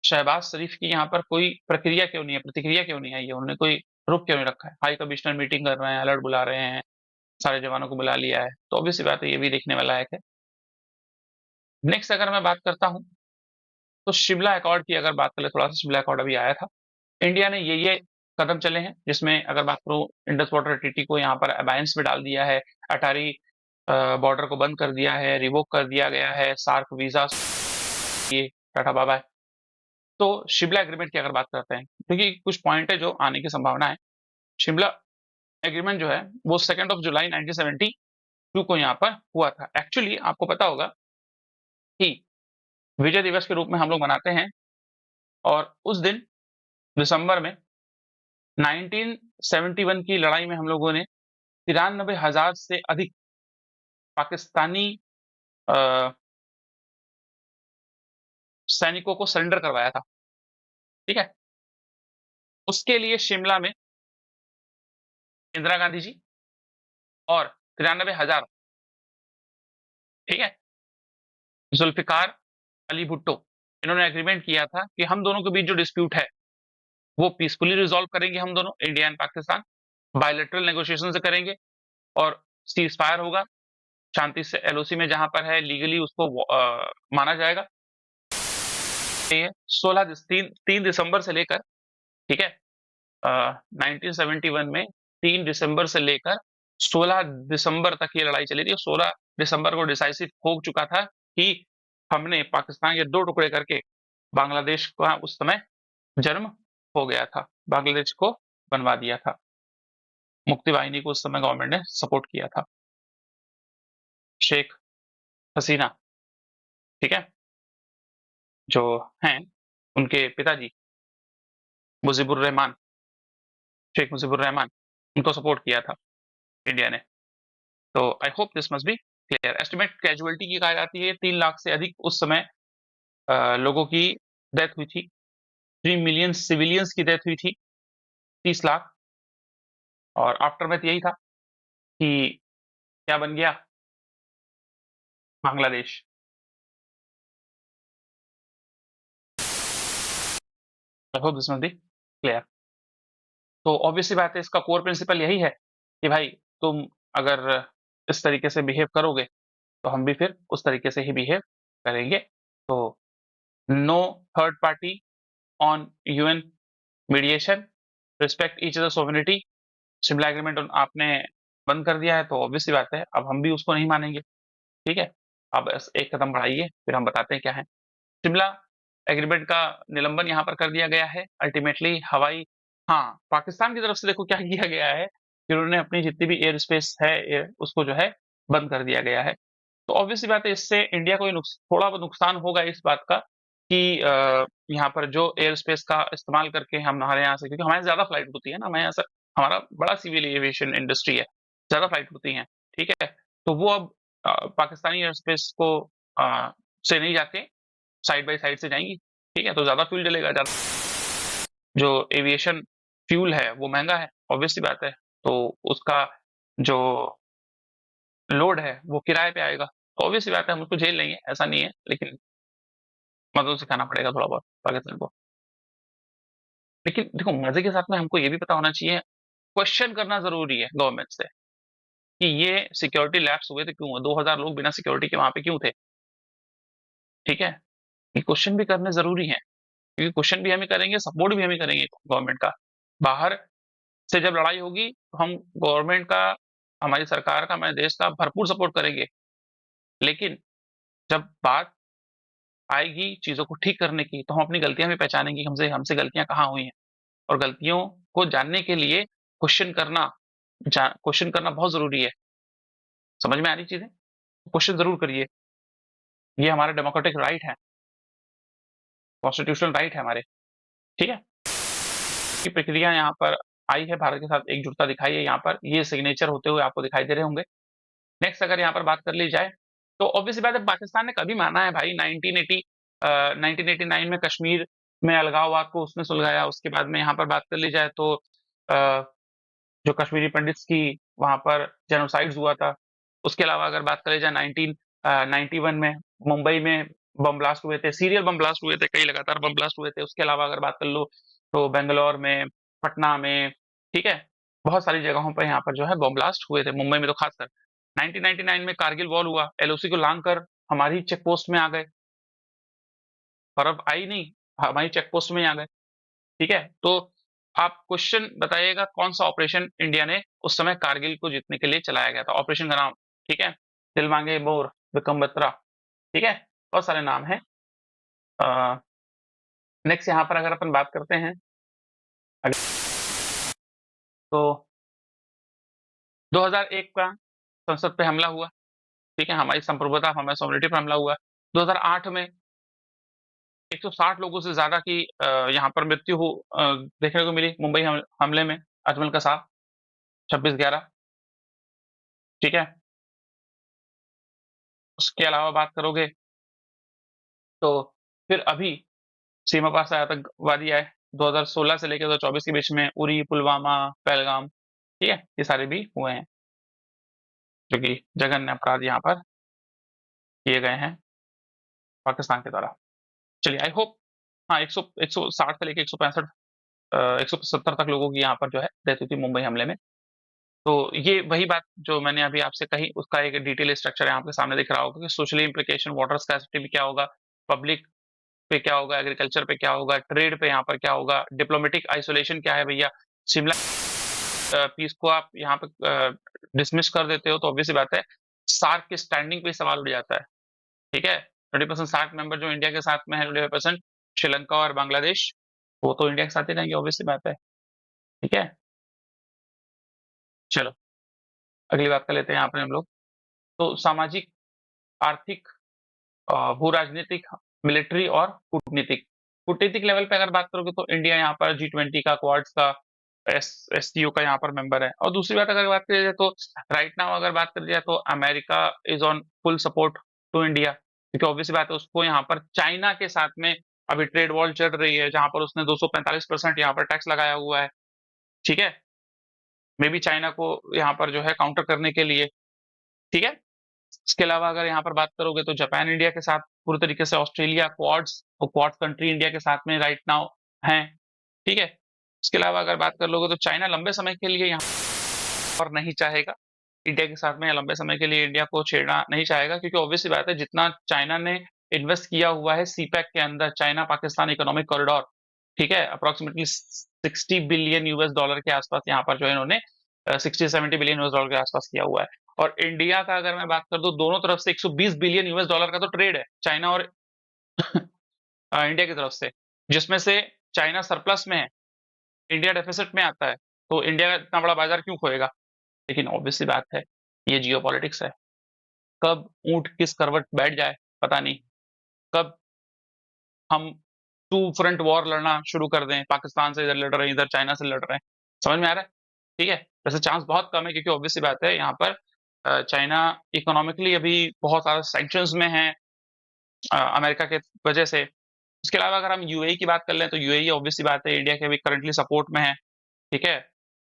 शहबाज शरीफ की यहाँ पर कोई प्रतिक्रिया क्यों नहीं आई है? उन्होंने कोई रुख क्यों नहीं रखा है? हाई कमिश्नर मीटिंग कर रहे हैं, अलर्ट बुला रहे हैं, सारे जवानों को बुला लिया है, तो ऑब्वियस सी बात है, ये भी देखने वाला है। नेक्स्ट अगर मैं बात करता हूँ, तो शिमला अकॉर्ड की अगर बात करें, थोड़ा-सा शिमला अकॉर्ड अभी आया था। इंडिया ने ये कदम चले हैं, जिसमें अगर बात करूँ, इंडस वाटर ट्रीटी को यहाँ पर अबायंस में डाल दिया है, अटारी बॉर्डर को बंद कर दिया है, रिवोक कर दिया गया है, सार्क वीज़ा, ये टाटा बाय-बाय। तो शिमला एग्रीमेंट की अगर बात करते हैं, देखिए कुछ पॉइंट है जो आने की संभावना है। शिमला एग्रीमेंट जो है, वो 2 जुलाई 1972 को यहाँ पर हुआ था। एक्चुअली आपको पता होगा कि विजय दिवस के रूप में हम लोग मनाते हैं, और उस दिन दिसंबर में 1971 की लड़ाई में हम लोगों ने 93,000 से अधिक पाकिस्तानी अ, सैनिकों को सरेंडर करवाया था, ठीक है? उसके लिए शिमला में इंदिरा गांधी जी और 93,000, ठीक है, जुल्फ़िकार अली भुट्टो, इन्होंने एग्रीमेंट किया था कि हम दोनों के बीच जो डिस्प्यूट है, वो पीसफुली रिज़ॉल्व करेंगे हम दोनों, India and Pakistan, bilateral negotiation से करेंगे, और सीज़ फायर होगा, शांति से एलओसी में जहाँ पर है लीगली उसको माना जाएगा। ये 3 दिसंबर से लेकर, ठीक है, 1971 में 3 दिसंबर से लेकर 16 दिसंबर तक ये लड़ाई चली थी, और 16 दिसंबर को डिसाइसिव हो चुका था कि हमने पाकिस्तान के 2 टुकड़े करके बांग्लादेश का उस समय जन्म हो गया था। बांग्लादेश को बनवा दिया था। मुक्ति वाहिनी को उस समय गवर्नमेंट ने सपोर्ट किया था। शेख हसीना, ठीक है? जो हैं, उनके पिताजी मुजीबुर रहमान, शेख मुजीबुर रहमान, उनको सपोर्ट किया था इंडिया ने। तो आई hope this must be clear. Estimate casualty की कहा जाती है 3 लाख से अधिक उस समय लोगों की डेथ हुई थी। 3 मिलियन सिविलियंस की डेथ हुई थी, 30 लाख। और आफ्टरमैथ यही था कि क्या बन गया? बांग्लादेश। आई hope this must be clear. तो ऑब्वियस सी बात है, इसका कोर प्रिंसिपल यही है कि भाई तुम अगर इस तरीके से बिहेव करोगे तो हम भी फिर उस तरीके से ही बिहेव करेंगे। तो no third party on UN mediation, respect each other sovereignty. Shimla agreement आपने बंद कर दिया है तो ऑब्वियस सी बात है अब हम भी उसको नहीं मानेंगे। ठीक है, अब एक कदम बढ़ाइए फिर हम बताते हैं क्या है। शिमला एग्रीमेंट का निलंबन यहाँ पर कर दिया गया है अल्टीमेटली। हवाई, हाँ, पाकिस्तान की तरफ से देखो क्या किया गया है कि उन्होंने अपनी जितनी भी एयर स्पेस है उसको जो है बंद कर दिया गया है। तो ऑब्वियस सी बात है इससे इंडिया को थोड़ा बहुत नुकसान होगा इस बात का कि यहाँ पर जो एयर स्पेस का इस्तेमाल करके हम हमारे यहाँ से, क्योंकि हमारे ज्यादा फ्लाइट होती है ना, हमारे यहाँ से हमारा बड़ा सिविल एविएशन इंडस्ट्री है, ज्यादा फ्लाइट होती है। ठीक है, तो वो अब पाकिस्तानी एयर स्पेस को से नहीं जाके साइड बाय साइड से जाएंगी। ठीक है, तो ज्यादा फ्यूल जलेगा, ज्यादा जो एविएशन फ्यूल है वो महंगा है, ऑब्वियस सी बात है। तो उसका जो लोड है वो किराए पे आएगा। ऑब्वियस सी बात है हम उसको झेल लेंगे, ऐसा नहीं है, लेकिन मदद सिखाना पड़ेगा थोड़ा बहुत पाकिस्तान को। लेकिन देखो मजे के साथ में हमको ये भी पता होना चाहिए, क्वेश्चन करना जरूरी है गवर्नमेंट से कि ये सिक्योरिटी लैप्स हुए थे क्यों हुए, 2000 लोग बिना सिक्योरिटी के वहां पे क्यों थे। ठीक है, ये क्वेश्चन भी करने जरूरी है, क्योंकि क्वेश्चन भी हम ही करेंगे, सपोर्ट भी हम ही करेंगे गवर्नमेंट का। बाहर से जब लड़ाई होगी तो हम गवर्नमेंट का, हमारी सरकार का, हमारे देश का भरपूर सपोर्ट करेंगे। लेकिन जब बात आएगी चीजों को ठीक करने की तो हम अपनी गलतियां भी पहचानेंगे कि हमसे हमसे गलतियां कहाँ हुई हैं। और गलतियों को जानने के लिए क्वेश्चन करना, क्वेश्चन करना बहुत जरूरी है। समझ में आ रही चीजें? क्वेश्चन जरूर करिए, ये हमारा डेमोक्रेटिक राइट है, कॉन्स्टिट्यूशनल राइट है हमारे। ठीक है, की प्रक्रिया यहाँ पर आई है, भारत के साथ एकजुटता दिखाई है, यहाँ पर ये सिग्नेचर होते हुए आपको दिखाई दे रहे होंगे। नेक्स्ट अगर यहाँ पर बात कर ली जाए तो ऑब्वियसली बात है पाकिस्तान ने कभी माना है भाई 1980 1989 में कश्मीर में अलगाववाद को उसने सुलझाया। उसके बाद में यहाँ पर बात कर ली जाए तो जो कश्मीरी पंडित्स की वहां पर जेनोसाइड्स हुआ था। उसके अलावा अगर बात करें जाए 1991 में मुंबई में बम ब्लास्ट हुए थे, सीरियल बम ब्लास्ट हुए थे, कई लगातार बम ब्लास्ट हुए थे। उसके अलावा अगर बात कर लो तो बेंगलोर में, पटना में, ठीक है, बहुत सारी जगहों पर यहाँ पर जो है बम ब्लास्ट हुए थे, मुंबई में तो खासकर। 1999 में कारगिल वॉर हुआ, एलओसी को लांग कर हमारी चेक पोस्ट में आ गए, बर्फ आई नहीं, हमारी चेक पोस्ट में ही आ गए। ठीक है, तो आप क्वेश्चन बताइएगा कौन सा ऑपरेशन इंडिया ने उस समय कारगिल को जीतने के लिए चलाया गया था? ऑपरेशन का नाम, ठीक है, दिल मांगे मोर, विक्रम बत्रा, ठीक है, बहुत सारे नाम हैं। नेक्स्ट यहाँ पर अगर अपन बात करते हैं तो 2001 का संसद पे हमला हुआ। ठीक है, हमारी संप्रभुता, हमारी सॉवरेनिटी पर हमला हुआ। 2008 में 160 लोगों से ज्यादा की यहाँ पर मृत्यु देखने को मिली मुंबई हमले में, अजमल कसाब, 26/11। ठीक है, उसके अलावा बात करोगे तो फिर अभी सीमा पार से आतंकवादी आए 2016 से लेकर 2024 के बीच में, उरी, पुलवामा, पहलगाम, ठीक है, ये सारे भी हुए हैं जो कि जघन्य अपराध यहाँ पर किए गए हैं पाकिस्तान के द्वारा। चलिए आई होप, हाँ, 160 से लेकर 165 170 तक लोगों की यहाँ पर जो है डेथ हुई थी मुंबई हमले में। तो ये वही बात जो मैंने अभी आपसे कही उसका एक डिटेल स्ट्रक्चर है आपके सामने दिख रहा होगा कि सोशली इम्प्लीकेशन, वाटर स्कैर्सिटी में क्या होगा, पब्लिक पे क्या होगा, एग्रीकल्चर पे क्या होगा, ट्रेड पे यहाँ पर क्या होगा, डिप्लोमेटिक आइसोलेशन क्या है भैया। शिमला पीस को आप यहाँ पे डिसमिस कर देते हो तो ऑब्वियस बात है सार्क की स्टैंडिंग पे सवाल उठ जाता है। ठीक है, 20% सार्क मेंबर जो इंडिया के साथ में है, 25% श्रीलंका और बांग्लादेश, वो तो इंडिया के साथ ही रहेंगे, ऑब्वियस बात है। ठीक है, चलो अगली बात कर लेते हैं यहाँ पर हम लोग। तो सामाजिक, आर्थिक, भू राजनीतिक मिलिट्री और कूटनीतिक। कूटनीतिक लेवल पे अगर बात करोगे तो इंडिया यहाँ पर G20 का, क्वाड्स का, एससीओ का यहाँ पर मेंबर है। और दूसरी बात अगर बात करी जाए तो राइट नाउ अगर बात करी जाए तो America is on full support to India, क्योंकि ऑब्वियसली बात है उसको यहाँ पर चाइना के साथ में अभी ट्रेड वॉर चल रही है, जहां पर उसने 245% यहाँ पर टैक्स लगाया हुआ है। ठीक है, मे बी चाइना को यहाँ पर जो है काउंटर करने के लिए। ठीक है, इसके अलावा अगर यहाँ पर बात करोगे तो जापान इंडिया के साथ पूरी तरीके से, ऑस्ट्रेलिया, क्वाड्स कंट्री इंडिया के साथ में राइट नाउ हैं। ठीक है, इसके अलावा अगर बात कर लोगे तो चाइना लंबे समय के लिए यहाँ पर नहीं चाहेगा इंडिया के साथ में, या लंबे समय के लिए इंडिया को छेड़ना नहीं चाहेगा, क्योंकि ऑब्वियसली बात है जितना चाइना ने इन्वेस्ट किया हुआ है सीपैक के अंदर, चाइना पाकिस्तान इकोनॉमिक कॉरिडोर, ठीक है, अप्रोक्सीमेटली 60 बिलियन यूएस डॉलर के आसपास यहाँ पर जो है इन्होंने 60-70 बिलियन यूएस डॉलर के आसपास किया हुआ है। और इंडिया का अगर मैं बात कर दूं, दोनों तरफ से 120 बिलियन यूएस डॉलर का तो ट्रेड है चाइना और इंडिया की तरफ से, जिसमें से चाइना सरप्लस में है, इंडिया डेफिसिट में आता है। तो इंडिया इतना बड़ा बाजार क्यों खोएगा? लेकिन ऑब्वियसली बात है, ये जियोपॉलिटिक्स है। कब ऊंट किस करवट बैठ जाए पता नहीं, कब हम टू फ्रंट वॉर लड़ना शुरू कर दें, पाकिस्तान से इधर लड़ रहे हैं, इधर चाइना से लड़ रहे हैं। समझ में आ रहा है? ठीक है, वैसे चांस बहुत कम है, क्योंकि ऑब्वियसली बात है यहाँ पर चाइना इकोनॉमिकली अभी बहुत सारे सैंक्शंस में है अमेरिका के वजह से। इसके अलावा अगर हम यूएई की बात कर लें तो यूएई ऑब्वियसली बात है इंडिया के अभी करंटली सपोर्ट में है। ठीक है,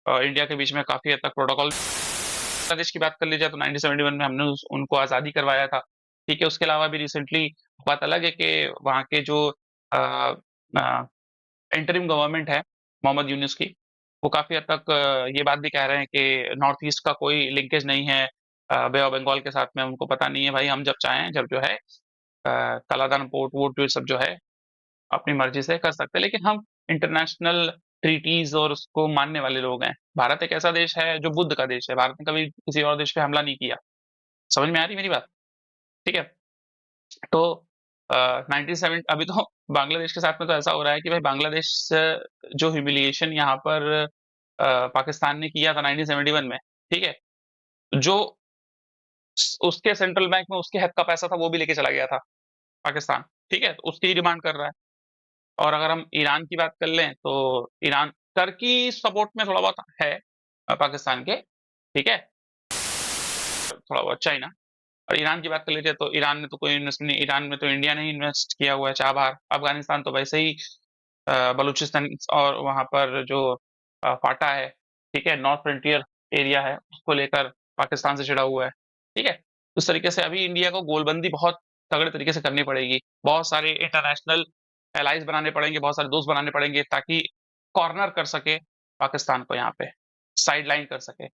इंडिया के बीच में काफी हद तक प्रोटोकॉल। बांग्लादेश की बात कर ली जाए तो 1971 में हमने उनको आजादी करवाया था। ठीक है, उसके अलावा भी रिसेंटली बात अलग है कि वहाँ के जो इंटरिम गवर्नमेंट है मोहम्मद यूनुस की, वो काफी हद तक ये बात भी कह रहे हैं कि नॉर्थ ईस्ट का कोई लिंकेज नहीं है बे ऑफ बंगाल के साथ में। उनको पता नहीं है भाई, हम जब चाहें, जब जो है कालाधन पोर्ट वोट सब जो है अपनी मर्जी से कर सकते हैं, लेकिन हम इंटरनेशनल ट्रीटीज और उसको मानने वाले लोग हैं। भारत एक ऐसा देश है जो बुद्ध का देश है, भारत ने कभी किसी और देश पे हमला नहीं किया। समझ में आ रही मेरी बात? ठीक है, तो 97 अभी तो बांग्लादेश के साथ में तो ऐसा हो रहा है कि भाई बांग्लादेश से जो ह्यूमिलिएशन यहाँ पर पाकिस्तान ने किया था 1971 में, ठीक है, जो उसके सेंट्रल बैंक में उसके हक का पैसा था वो भी लेके चला गया था पाकिस्तान। ठीक है, तो उसकी ही डिमांड कर रहा है। और अगर हम ईरान की बात कर लें तो ईरान टर्की सपोर्ट में थोड़ा बहुत है पाकिस्तान के। ठीक है, थोड़ा बहुत चाइना। और ईरान की बात कर लीजिए तो ईरान में तो कोई इन्वेस्ट नहीं, ईरान में तो इंडिया ने ही इन्वेस्ट किया हुआ है चाबहार। अफगानिस्तान तो वैसे ही बलूचिस्तान और वहां पर जो फाटा है, ठीक है, नॉर्थ फ्रंटियर एरिया है, उसको लेकर पाकिस्तान से छिड़ा हुआ है। ठीक है, उस तरीके से अभी इंडिया को गोलबंदी बहुत तगड़े तरीके से करनी पड़ेगी, बहुत सारे इंटरनेशनल एलाइज बनाने पड़ेंगे, बहुत सारे दोस्त बनाने पड़ेंगे, ताकि कॉर्नर कर सके पाकिस्तान को, यहाँ पे साइड लाइन कर सके।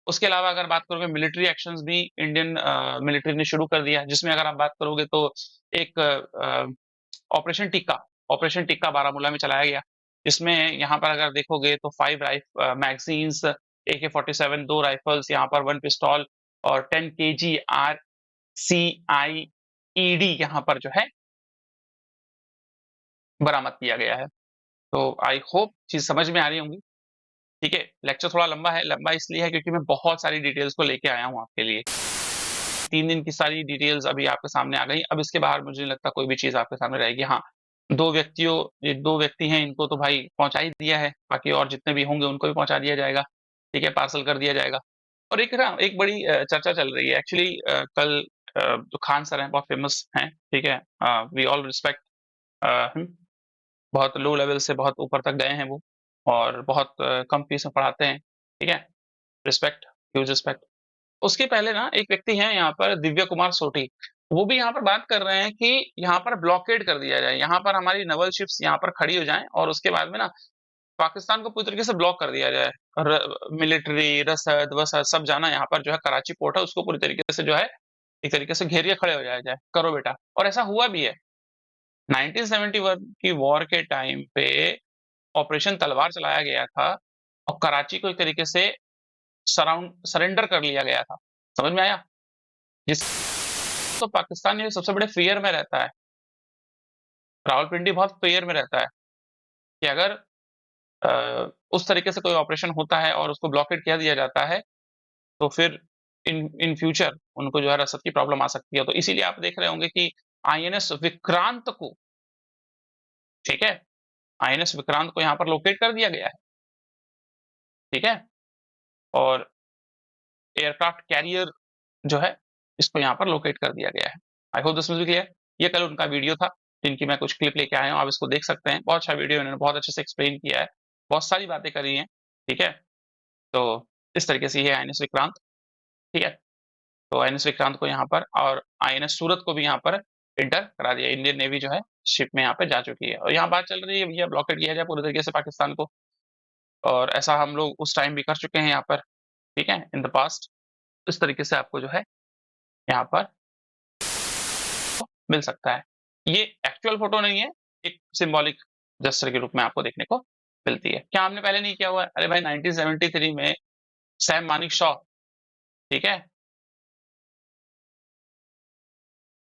उसके अलावा अगर बात करोगे मिलिट्री एक्शंस भी इंडियन मिलिट्री ने शुरू कर दिया है, जिसमें अगर आप बात करोगे तो एक ऑपरेशन टिक्का, ऑपरेशन टिक्का बारामूला में चलाया गया। इसमें यहाँ पर अगर देखोगे तो 5 मैगजीन्स, AK-47, 2 राइफल्स, यहाँ पर 1 पिस्तौल और 10 kg RCIED यहाँ पर जो है बरामद किया गया है। तो आई होप चीज समझ में आ रही होंगी। ठीक है, लेक्चर थोड़ा लंबा है, लंबा इसलिए है क्योंकि मैं बहुत सारी डिटेल्स को लेके आया हूँ आपके लिए। 3 दिन की सारी डिटेल्स अभी आपके सामने आ गई। अब इसके बाहर मुझे नहीं लगता कोई भी चीज़ आपके सामने रहेगी। हाँ, 2 व्यक्ति हैं, इनको तो भाई पहुँचा ही दिया है, बाकी और जितने भी होंगे उनको भी पहुँचा दिया जाएगा। ठीक है, पार्सल कर दिया जाएगा। और एक बड़ी चर्चा चल रही है एक्चुअली। कल जो खान सर हैं, बहुत फेमस हैं, ठीक है, वी ऑल रिस्पेक्ट हिम। बहुत लो लेवल से बहुत ऊपर तक गए हैं वो, और बहुत कम फीस में पढ़ाते हैं। ठीक है, रिस्पेक्ट, ह्यूज रिस्पेक्ट। उसके पहले ना एक व्यक्ति हैं यहाँ पर, दिव्या कुमार सोटी, वो भी यहाँ पर बात कर रहे हैं कि यहाँ पर ब्लॉकेड कर दिया जाए, यहाँ पर हमारी नवल शिप्स यहाँ पर खड़ी हो जाएं, और उसके बाद में ना पाकिस्तान को पूरी तरीके से ब्लॉक कर दिया जाए। मिलिट्री, रसद वसद सब जाना यहाँ पर जो है कराची पोर्ट है, उसको पूरी तरीके से जो है एक तरीके से घेरिए खड़े हो जाए, करो बेटा। और ऐसा हुआ भी है। 1971 की वॉर के टाइम पे ऑपरेशन तलवार चलाया गया था, और कराची को एक तरीके से सरेंडर कर लिया गया था। समझ में आया? जिस तो पाकिस्तान ये सबसे बड़े फियर में रहता है, रावलपिंडी बहुत फियर में रहता है कि अगर उस तरीके से कोई ऑपरेशन होता है और उसको ब्लॉकेड किया दिया जाता है, तो फिर इन इन फ्यूचर उनको जो है रसद की प्रॉब्लम आ सकती है। तो इसीलिए आप देख रहे होंगे कि आईएनएस विक्रांत को, ठीक है, आईएनएस विक्रांत को यहाँ पर लोकेट कर दिया गया है, ठीक है, और एयरक्राफ्ट कैरियर जो है इसको यहाँ पर लोकेट कर दिया गया है। आई होप दिस वाज क्लियर। ये कल उनका वीडियो था जिनकी मैं कुछ क्लिप लेके आया हूँ, आप इसको देख सकते हैं। बहुत अच्छा वीडियो, इन्होंने बहुत अच्छे से एक्सप्लेन किया है, बहुत सारी बातें करी हैं, ठीक है। तो इस तरीके से ये आईएनएस विक्रांत, ठीक है। तो आईएनएस विक्रांत को यहाँ पर और आईएनएस सूरत को भी यहाँ पर इंटर करा दिया। इंडियन नेवी जो है शिप में यहाँ पे जा चुकी है और यहाँ बात चल रही है भैया ब्लॉकेट किया जाए पूरी तरीके से पाकिस्तान को, और ऐसा हम लोग उस टाइम भी कर चुके हैं यहाँ पर, ठीक है, इन द पास्ट। इस तरीके से आपको जो है यहाँ पर मिल सकता है। ये एक्चुअल फोटो नहीं है, एक सिंबॉलिक जेस्चर के रूप में आपको देखने को मिलती है। क्या हमने पहले नहीं किया हुआ है? अरे भाई 1973 में सैम मानिक शॉ, ठीक है,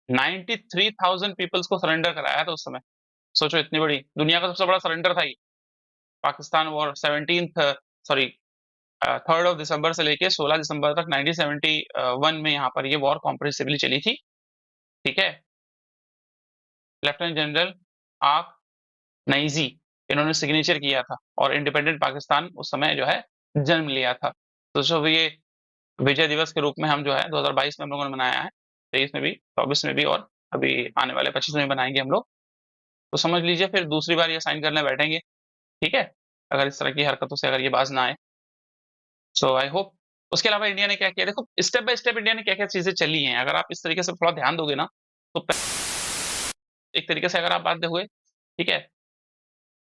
93,000 पीपल्स को सरेंडर कराया था उस समय। सोचो, इतनी बड़ी दुनिया का सबसे बड़ा सरेंडर था ये। Pakistan war 17th sorry 3rd of December से लेके 16 दिसंबर तक 1971 में यहाँ पर ये वॉर कॉम्प्रिहेंसिवली चली थी, ठीक है। लेफ्टिनेंट जनरल आक नईजी, इन्होंने सिग्नेचर किया था और इंडिपेंडेंट पाकिस्तान उस समय जो है जन्म लिया था। तो जो ये विजय दिवस के रूप में हम जो है 2022 में हम लोगों ने मनाया है, 23 में भी, 24 में भी, और अभी आने वाले 25 में बनाएंगे हम लोग। तो समझ लीजिए फिर दूसरी बार ये साइन करने बैठेंगे, ठीक है, अगर इस तरह की हरकतों से अगर ये बाज ना आए। सो आई होप। उसके अलावा इंडिया ने क्या किया, देखो स्टेप बाय स्टेप इंडिया ने क्या क्या चीजें चली हैं, अगर आप इस तरीके से थोड़ा ध्यान दोगे ना, तो एक तरीके से अगर आप बात देखोगे, ठीक है,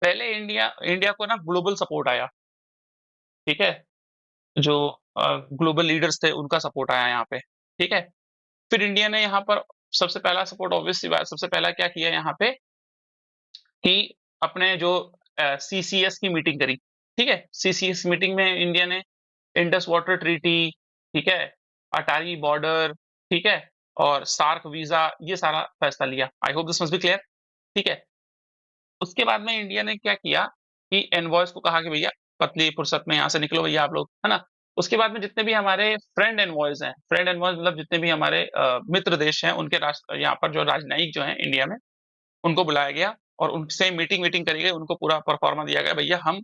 पहले इंडिया इंडिया को ना ग्लोबल सपोर्ट आया, ठीक है, जो ग्लोबल लीडर्स थे उनका सपोर्ट आया यहाँ पे, ठीक है। फिर इंडिया ने यहाँ पर सबसे पहला सपोर्ट, ऑब्वियस सी बात, सबसे पहला क्या किया यहाँ पे कि अपने जो सीसीएस की मीटिंग करी, ठीक है। सीसीएस मीटिंग में इंडिया ने इंडस वाटर ट्रीटी, ठीक है, अटारी बॉर्डर, ठीक है, और सार्क वीजा, ये सारा फैसला लिया। आई hope this must be clear, ठीक है। उसके बाद में इंडिया ने क्या किया कि एनवॉयज को कहा कि भैया पतली फुर्सत में यहाँ से निकलो भैया आप लोग, है ना। उसके बाद में जितने भी हमारे फ्रेंड एनवॉयज हैं, फ्रेंड एनवॉयज मतलब जितने भी हमारे मित्र देश हैं, उनके राष्ट्र यहाँ पर जो राजनयिक जो है इंडिया में, उनको बुलाया गया और उनसे मीटिंग वीटिंग करी गई, उनको पूरा परफॉर्मा दिया गया, भैया हम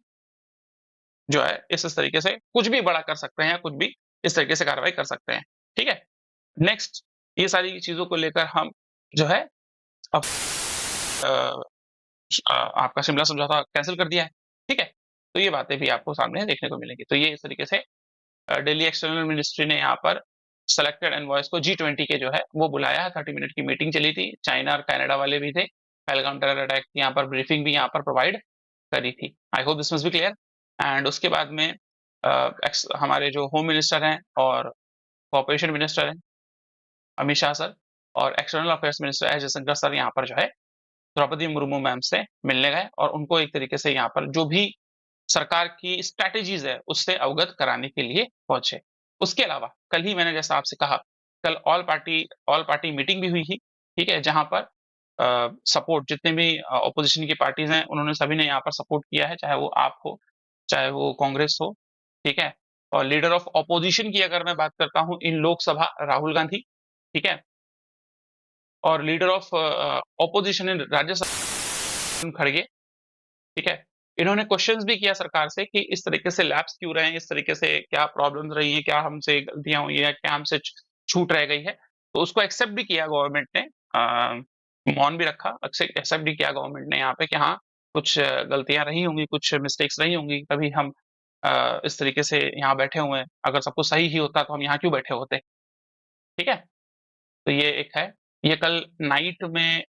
जो है इस तरीके से कुछ भी बड़ा कर सकते हैं, कुछ भी इस तरीके से कार्रवाई कर सकते हैं, ठीक है। नेक्स्ट, ये सारी चीजों को लेकर हम जो है अब आपका शिमला समझौता कैंसिल कर दिया है, ठीक है। तो ये बातें भी आपको सामने देखने को मिलेंगी। तो ये इस तरीके से दिल्ली एक्सटर्नल मिनिस्ट्री ने यहाँ पर सेलेक्टेड एनवॉयज को G20 के जो है वो बुलाया है। 30 मिनट की मीटिंग चली थी, चाइना और कनाडा वाले भी थे। पहलगाम टेरर अटैक की यहाँ पर ब्रीफिंग भी यहाँ पर प्रोवाइड करी थी। आई hope this must be clear. And उसके बाद में हमारे जो होम मिनिस्टर हैं और कॉर्पोरेशन मिनिस्टर हैं अमित शाह सर, और external affairs minister S Jaishankar sir यहाँ पर जो है द्रौपदी मुर्मू मैम से मिलने गए और उनको एक तरीके से यहाँ पर जो भी सरकार की स्ट्रैटेजीज है उससे अवगत कराने के लिए पहुंचे। उसके अलावा कल ही मैंने जैसा आपसे कहा, कल ऑल पार्टी मीटिंग भी हुई थी, ठीक है, जहां पर सपोर्ट जितने भी ऑपोजिशन की पार्टीज हैं उन्होंने सभी ने यहाँ पर सपोर्ट किया है, चाहे वो आप हो, चाहे वो कांग्रेस हो, ठीक है। और लीडर ऑफ ऑपोजिशन की अगर मैं बात करता हूं इन लोकसभा, राहुल गांधी, ठीक है, और लीडर ऑफ ऑपोजिशन इन राज्यसभा खड़गे, ठीक है। इन्होंने क्वेश्चंस भी किया सरकार से कि इस तरीके से लैप्स क्यों रहे हैं, इस तरीके से क्या प्रॉब्लम्स रही हैं, क्या हमसे गलतियां हुई हैं, क्या हमसे छूट रह गई है। तो उसको एक्सेप्ट भी किया गवर्नमेंट ने, मौन भी रखा, एक्सेप्ट भी किया गवर्नमेंट ने यहाँ पे कि हाँ कुछ गलतियां रही होंगी, कुछ मिस्टेक्स रही होंगी, तभी हम इस तरीके से यहाँ बैठे हुए हैं। अगर सब कुछ सही ही होता तो हम यहाँ क्यों बैठे होते, ठीक है। तो ये एक है, ये कल नाइट में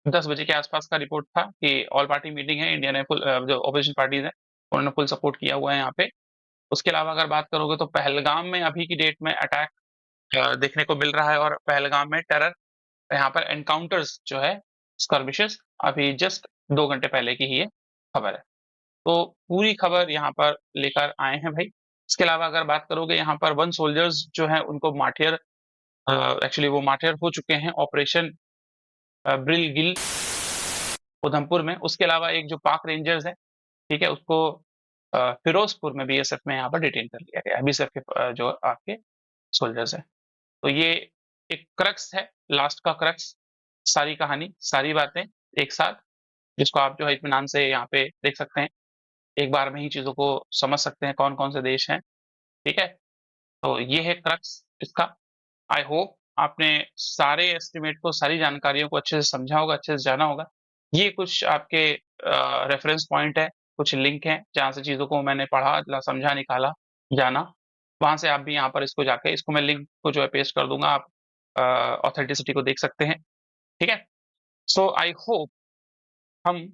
10 बजे के आसपास का रिपोर्ट था कि ऑल पार्टी मीटिंग है, इंडिया ने फुल जो ऑपोजिशन पार्टीज है उन्होंने फुल सपोर्ट किया हुआ है यहाँ पे। उसके अलावा अगर बात करोगे तो पहलगाम में अभी की डेट में अटैक देखने को मिल रहा है और पहलगाम में टेरर यहाँ पर एनकाउंटर्स जो है, स्कर्मिशेस, अभी जस्ट 2 घंटे पहले की ही ये खबर है। तो पूरी खबर यहाँ पर लेकर आए हैं भाई। इसके अलावा अगर बात करोगे यहाँ पर 1 सोल्जर्स जो है उनको मार्टियर, एक्चुअली वो मार्टियर हो चुके हैं ऑपरेशन ब्रिल गिल उधमपुर में। उसके अलावा एक जो पाक रेंजर्स है, ठीक है, उसको फिरोजपुर में बीएसएफ में यहाँ पर डिटेन कर लिया गया है, बीएसएफ के जो आपके सोल्जर्स हैं। तो ये एक क्रक्स है, लास्ट का क्रक्स, सारी कहानी, सारी बातें एक साथ, जिसको आप जो है इत्मीनान से यहाँ पे देख सकते हैं। एक बार में ही चीज़ों को समझ सकते हैं कौन-कौन से देश हैं, ठीक है? तो ये है क्रक्स इसका। आई होप आपने सारे एस्टिमेट को, सारी जानकारियों को अच्छे से समझा होगा, अच्छे से जाना होगा। ये कुछ आपके रेफरेंस पॉइंट है, कुछ लिंक हैं, जहाँ से चीज़ों को मैंने पढ़ा, समझा, निकाला, जाना। वहाँ से आप भी यहाँ पर इसको जाके इसको मैं लिंक को जो है पेस्ट कर दूँगा, आप ऑथेंटिसिटी को देख सकते हैं, ठीक है? सो आई होप हम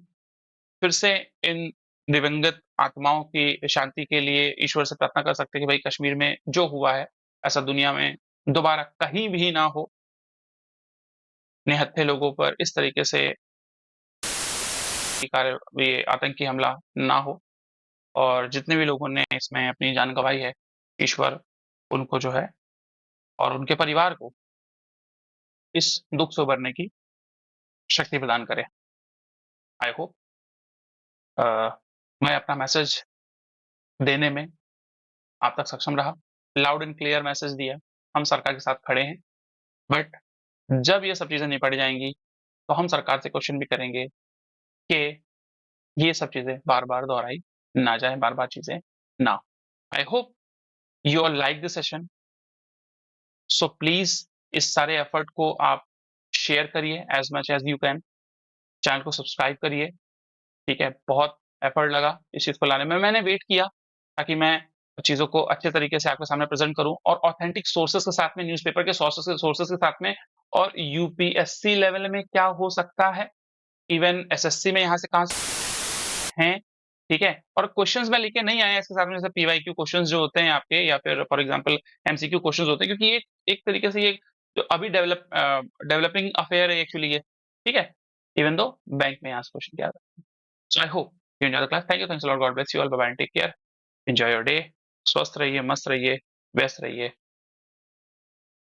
फिर से इन दिवंगत आत्माओं की शांति के लिए ईश्वर से प्रार्थना कर सकते हैं कि भाई कश्मीर में जो हुआ है, ऐसा दुनिया में दोबारा कहीं भी ना हो। निहत्थे लोगों पर इस तरीके से ये आतंकी हमला ना हो, और जितने भी लोगों ने इसमें अपनी जान गँवाई है, ईश्वर उनको जो है और उनके परिवार को इस दुःख से उभरने की शक्ति प्रदान करे। आई होप मैं अपना मैसेज देने में आप तक सक्षम रहा। लाउड एंड क्लियर मैसेज दिया, हम सरकार के साथ खड़े हैं। बट जब ये सब चीज़ें निपट जाएँगी, तो हम सरकार से क्वेश्चन भी करेंगे कि ये सब चीज़ें बार-बार दोहराई ना जाएँ, बार-बार चीज़ें ना हो। आई hope you all like this session. So please इस सारे एफर्ट को आप शेयर करिए as much as you can. Channel को सब्सक्राइब करिए, ठीक है? बहुत एफर्ट लगा इस चीज़ को लाने में। मैंने वेट किया ताकि मैं चीज़ों को अच्छे तरीके से आपके सामने प्रेज़ेंट करूँ, और ऑथेंटिक सोर्सेज़ के साथ में, न्यूज़पेपर के सोर्सेज़ के साथ में, और यूपीएससी लेवल में क्या हो सकता है, इवन एसएससी में यहाँ से कहाँ से हैं, ठीक है? और क्वेश्चन्स मैं लेके नहीं आया इसके साथ में, जैसे पीवाईक्यू क्वेश्चन्स जो होते हैं आपके, या फिर फॉर एग्ज़ाम्पल एमसीक्यू क्वेश्चन्स होते हैं, क्योंकि ये एक तरीके से ये जो अभी डेवलपिंग अफेयर है एक्चुअली ये, ठीक है? इवन दो बैंक में यहाँ से क्वेश्चन किया था। So I hope you enjoy the class. Thank you, thanks a lot, God bless you all, bye bye and take care, enjoy your day. स्वस्थ रहिए, मस्त रहिए, व्यस्त रहिए।